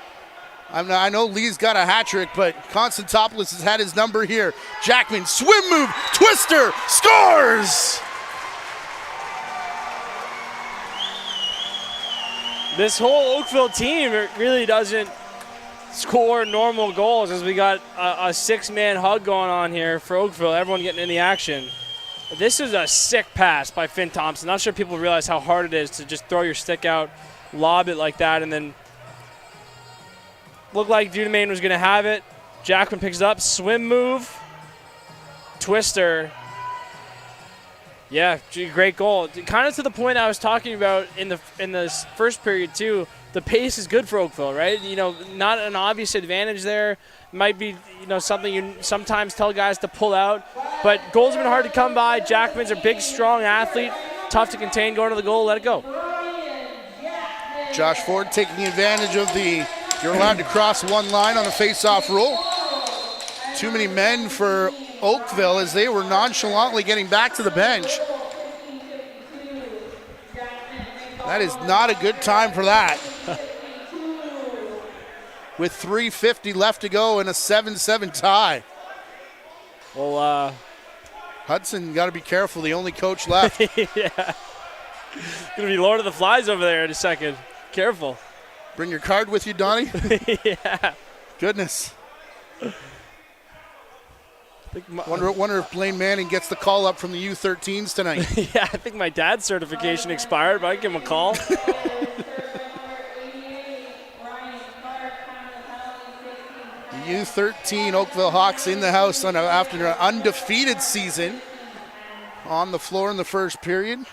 I know Lee's got a hat trick, but Constantopoulos has had his number here. Jackman, swim move, twister, scores! This whole Oakville team really doesn't score normal goals, as we got a six-man hug going on here for Oakville, everyone getting in the action. This is a sick pass by Finn Thompson. Not sure people realize how hard it is to just throw your stick out, lob it like that, and then looked like Dudemain was going to have it. Jackman picks it up, swim move, twister. Yeah, great goal. Kind of to the point I was talking about in the first period too. The pace is good for Oakville, right? You know, not an obvious advantage there. Might be, you know, something you sometimes tell guys to pull out. But goals have been hard to come by. Jackman's a big, strong athlete, tough to contain. Going to the goal, let it go. Josh Ford taking advantage of you're allowed to cross one line on a face-off rule. Too many men for Oakville as they were nonchalantly getting back to the bench. That is not a good time for that. With 3:50 left to go and a 7-7 tie. Well, Hudson got to be careful, the only coach left. Yeah. Gonna be Lord of the Flies over there in a second. Careful. Bring your card with you, Donnie? Yeah. Goodness. Wonder if Blaine Manning gets the call up from the U13s tonight. Yeah, I think my dad's certification expired, but I can give him a call. U13 Oakville Hawks in the house after an undefeated season. On the floor in the first period.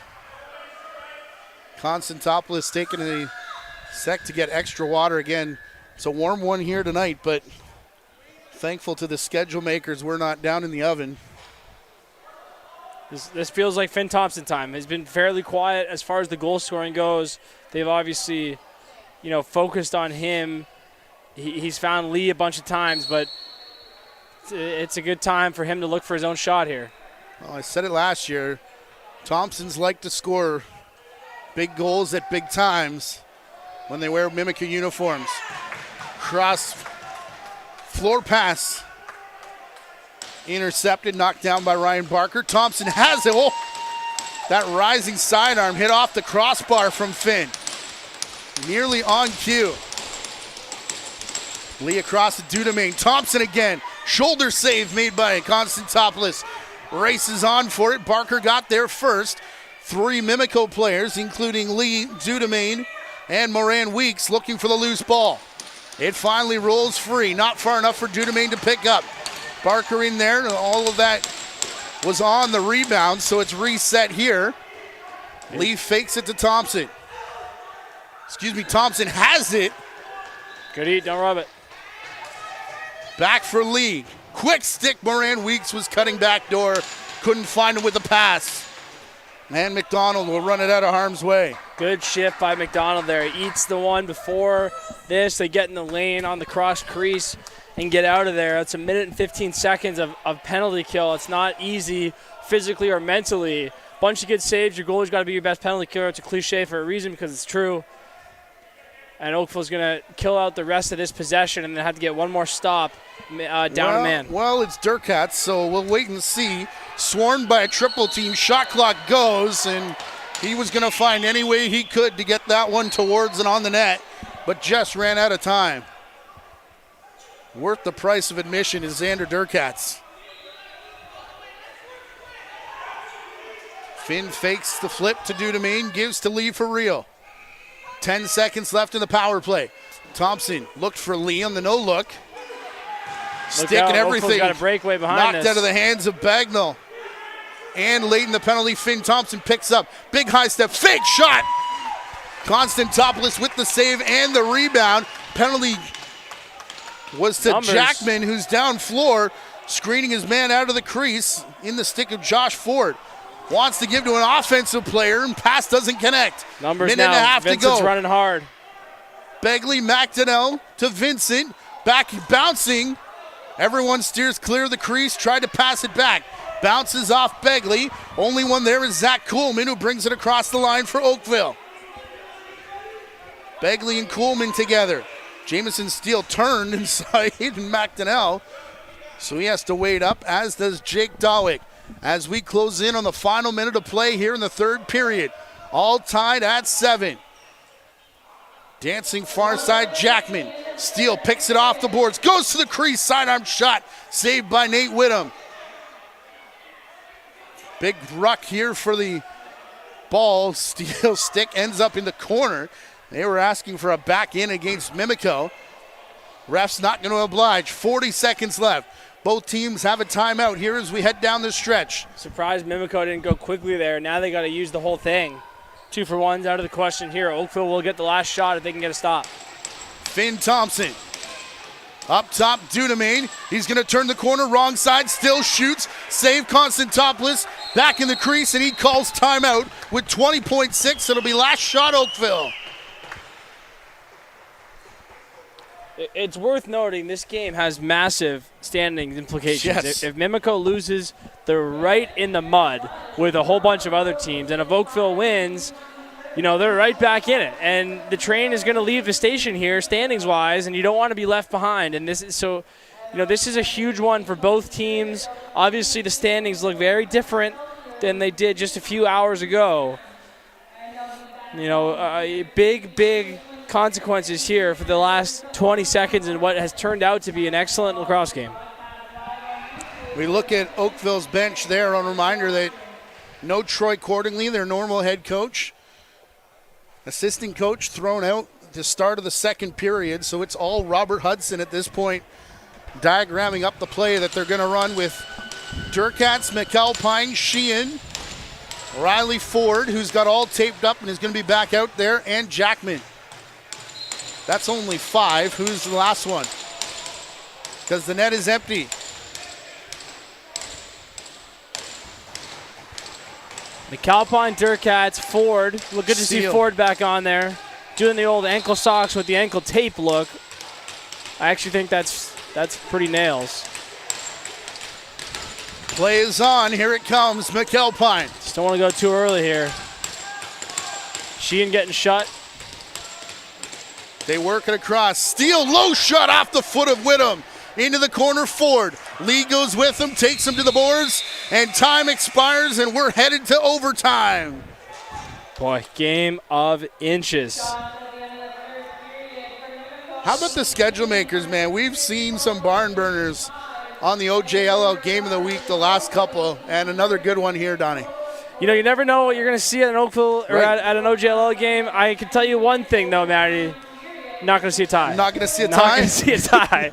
Constantopoulos taking a sec to get extra water again. It's a warm one here tonight, but thankful to the schedule makers we're not down in the oven. This feels like Finn Thompson time. He's been fairly quiet as far as the goal scoring goes. They've obviously, you know, focused on him. He's found Lee a bunch of times, but it's a good time for him to look for his own shot here. Well, I said it last year. Thompsons like to score big goals at big times when they wear Mimico uniforms. Cross floor pass. Intercepted, knocked down by Ryan Barker. Thompson has it. Oh, that rising sidearm hit off the crossbar from Finn. Nearly on cue. Lee across to Dudemain. Thompson again. Shoulder save made by Constantopoulos. Races on for it. Barker got there first. Three Mimico players, including Lee, Dudemain, and Moran Weeks, looking for the loose ball. It finally rolls free. Not far enough for Dudemain to pick up. Barker in there. All of that was on the rebound, so it's reset here. Lee fakes it to Thompson. Thompson has it. Good eat, don't rub it. Back for Lee. Quick stick, Moran Weeks was cutting back door. Couldn't find him with the pass. And McDonald will run it out of harm's way. Good shift by McDonald there. He eats the one before this. They get in the lane on the cross crease and get out of there. It's a minute and 15 seconds of penalty kill. It's not easy physically or mentally. Bunch of good saves. Your goalie's got to be your best penalty killer. It's a cliche for a reason because it's true. And Oakville's going to kill out the rest of this possession and then have to get one more stop down a man. Well, it's Durkat, so we'll wait and see. swarmed by a triple team. Shot clock goes, and he was going to find any way he could to get that one towards and on the net, but just ran out of time. Worth the price of admission is Xander Durkatz. Finn fakes the flip to Dudemain, gives to Lee for real. 10 seconds left in the power play. Thompson looked for Lee on the no look. Stick and everything. Got a breakaway behind knocked out of the hands of Bagnall. And late in the penalty, Finn Thompson picks up. Big high step, fake shot. Constantopoulos with the save and the rebound. Penalty was to Jackman, who's down floor, screening his man out of the crease in the stick of Josh Ford. Wants to give to an offensive player, and pass doesn't connect. Numbers Minute now. and a half Vincent's to go. Running hard. Begley, McDonnell to Vincent. Back bouncing. Everyone steers clear of the crease. Tried to pass it back. Bounces off Begley. Only one there is Zach Kuhlman, who brings it across the line for Oakville. Begley and Kuhlman together. Jamison Steele turned inside and McDonnell. So he has to wait up, as does Jake Dawick. As we close in on the final minute of play here in the third period. All tied at 7. Dancing far side, Jackman. Steele picks it off the boards. Goes to the crease, sidearm shot. Saved by Nate Whittam. Big ruck here for the ball. Steele stick ends up in the corner. They were asking for a back in against Mimico. Ref's not going to oblige. 40 seconds left. Both teams have a timeout here as we head down the stretch. Surprised Mimico didn't go quickly there. Now they got to use the whole thing. 2-for-1's out of the question here. Oakville will get the last shot if they can get a stop. Finn Thompson. Up top, Dudemain. He's going to turn the corner, wrong side, still shoots. Save Constantopoulos. Back in the crease, and he calls timeout with 20.6. It'll be last shot, Oakville. It's worth noting this game has massive standings implications. Yes. If Mimico loses, they're right in the mud with a whole bunch of other teams. And if Oakville wins, they're right back in it. And the train is going to leave the station here standings-wise, and you don't want to be left behind. And this is this is a huge one for both teams. Obviously, the standings look very different than they did just a few hours ago. Big consequences here for the last 20 seconds in what has turned out to be an excellent lacrosse game. We look at Oakville's bench there. A reminder that no Troy Cordingley, their normal head coach. Assistant coach thrown out at the start of the second period, so it's all Robert Hudson at this point, diagramming up the play that they're going to run with Durkatz, McAlpine, Sheehan, Riley Ford, who's got all taped up and is going to be back out there, and Jackman. That's only 5. Who's the last one? Because the net is empty. McAlpine, Durkatz, Ford. Look, good to see Ford back on there. Doing the old ankle socks with the ankle tape look. I actually think that's pretty nails. Play is on. Here it comes. McAlpine. Just don't want to go too early here. Sheehan getting shut. They work it across. Steele, low shot off the foot of Whittam. Into the corner, Ford. Lee goes with him, takes him to the boards, and time expires, and we're headed to overtime. Boy, game of inches. How about the schedule makers, man? We've seen some barn burners on the OJLL game of the week, the last couple, and another good one here, Donnie. You never know what you're going to see at an Oakville or Right. at an OJLL game. I can tell you one thing, though, Matty. Not going to see a tie. Not going to see a Not tie? going to see a tie.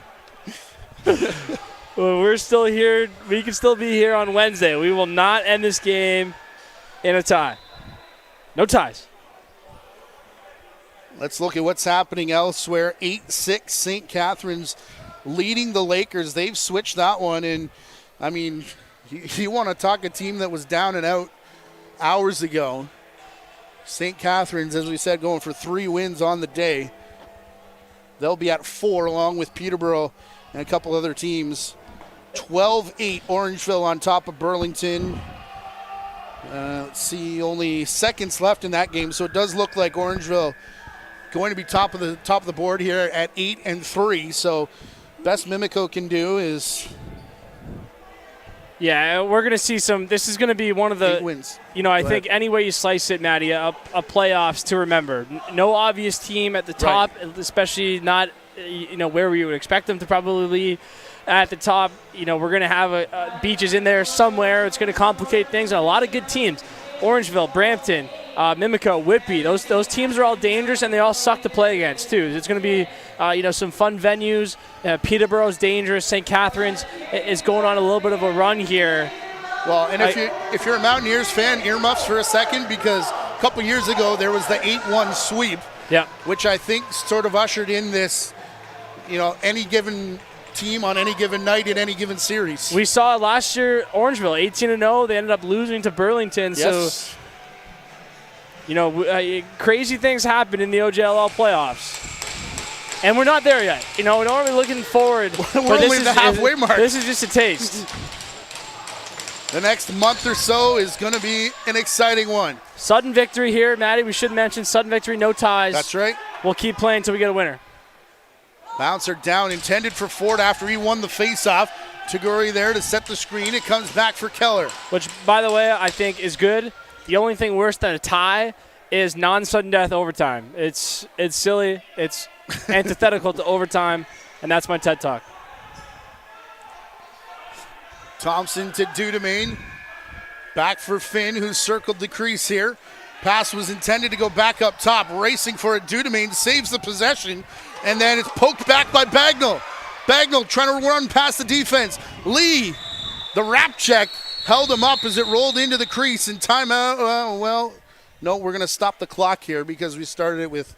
Well, we're still here. We can still be here on Wednesday. We will not end this game in a tie. No ties. Let's look at what's happening elsewhere. 8-6 St. Catharines leading the Lakers. They've switched that one. And, I mean, you want to talk a team that was down and out hours ago. St. Catharines, as we said, going for 3 wins on the day. They'll be at 4 along with Peterborough and a couple other teams. 12-8 Orangeville on top of Burlington. Let's see, only seconds left in that game, so it does look like Orangeville going to be top of the board here at 8-3. So best Mimico can do is, Yeah, we're going to see some. This is going to be one of the 8 wins. I think any way you slice it, Matty, a playoffs to remember. No obvious team at the top, especially not where we would expect them to probably be at the top. We're going to have Beaches in there somewhere. It's going to complicate things. And a lot of good teams. Orangeville, Brampton, Mimico, Whitby. Those teams are all dangerous, and they all suck to play against too. It's going to be some fun venues. Peterborough's dangerous. St. Catharines is going on a little bit of a run here. Well, and if you're a Mountaineers fan, earmuffs for a second, because a couple years ago there was the 8-1 sweep, which I think sort of ushered in this, any given team on any given night in any given series. We saw last year Orangeville 18-0. They ended up losing to Burlington. Yes. So, crazy things happen in the OJLL playoffs. And we're not there yet. We're already looking forward. We're only at the halfway mark. This is just a taste. The next month or so is going to be an exciting one. Sudden victory here, Matty. We should mention sudden victory, no ties. That's right. We'll keep playing until we get a winner. Bouncer down, intended for Ford after he won the faceoff. Taguri there to set the screen. It comes back for Keller. Which, by the way, I think is good. The only thing worse than a tie is non-sudden death overtime. It's silly. It's antithetical to overtime, and that's my TED Talk. Thompson to Dudemain. Back for Finn, who circled the crease here. Pass was intended to go back up top. Racing for it. Dudemain saves the possession, and then it's poked back by Bagnall. Bagnall trying to run past the defense. Lee, the wrap check, held him up as it rolled into the crease. And timeout, no, we're going to stop the clock here because we started it with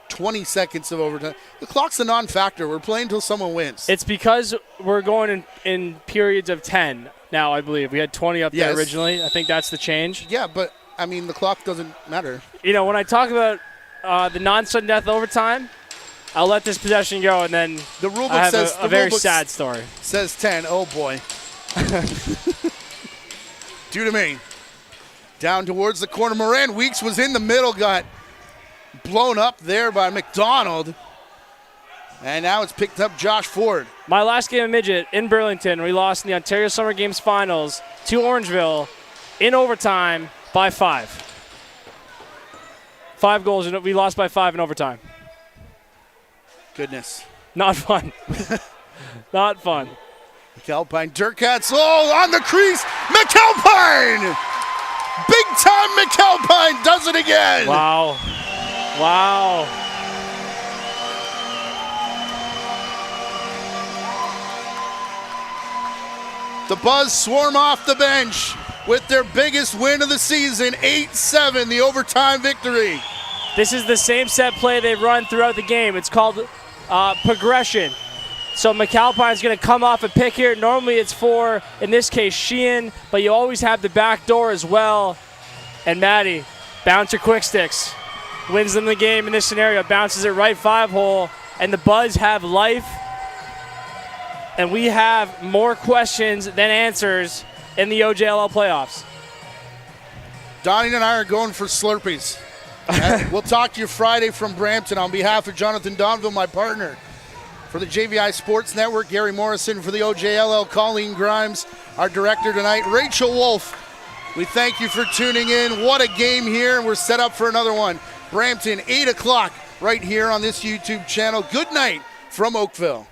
20 seconds of overtime. The clock's a non-factor. We're playing until someone wins. It's because we're going in periods of 10 now, I believe. We had 20 up there originally. I think that's the change. Yeah, but, the clock doesn't matter. When I talk about the non-sudden death overtime, I'll let this possession go, and then the rule book I have says a very sad story. Says 10. Oh, boy. Dudemain. Down towards the corner. Moran Weeks was in the middle, got blown up there by McDonald. And now it's picked up Josh Ford. My last game of midget in Burlington, we lost in the Ontario Summer Games Finals to Orangeville in overtime by 5. 5 goals, and we lost by 5 in overtime. Goodness. Not fun. Not fun. McAlpine, Durkats, on the crease. McAlpine! Big time McAlpine does it again. Wow. The Buzz swarm off the bench with their biggest win of the season, 8-7, the overtime victory. This is the same set play they've run throughout the game. It's called progression. So McAlpine's going to come off a pick here. Normally it's for, in this case, Sheehan, but you always have the back door as well. And Matty, bouncer quick sticks, wins them the game in this scenario, bounces it right 5-hole, and the Buzz have life. And we have more questions than answers in the OJLL playoffs. Donnie and I are going for Slurpees. We'll talk to you Friday from Brampton. On behalf of Jonathan Donville, my partner, for the JVI Sports Network, Gary Morrison, for the OJLL, Colleen Grimes, our director tonight, Rachel Wolf. We thank you for tuning in. What a game here. We're set up for another one. Brampton, 8 o'clock, right here on this YouTube channel. Good night from Oakville.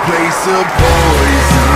Place of poison.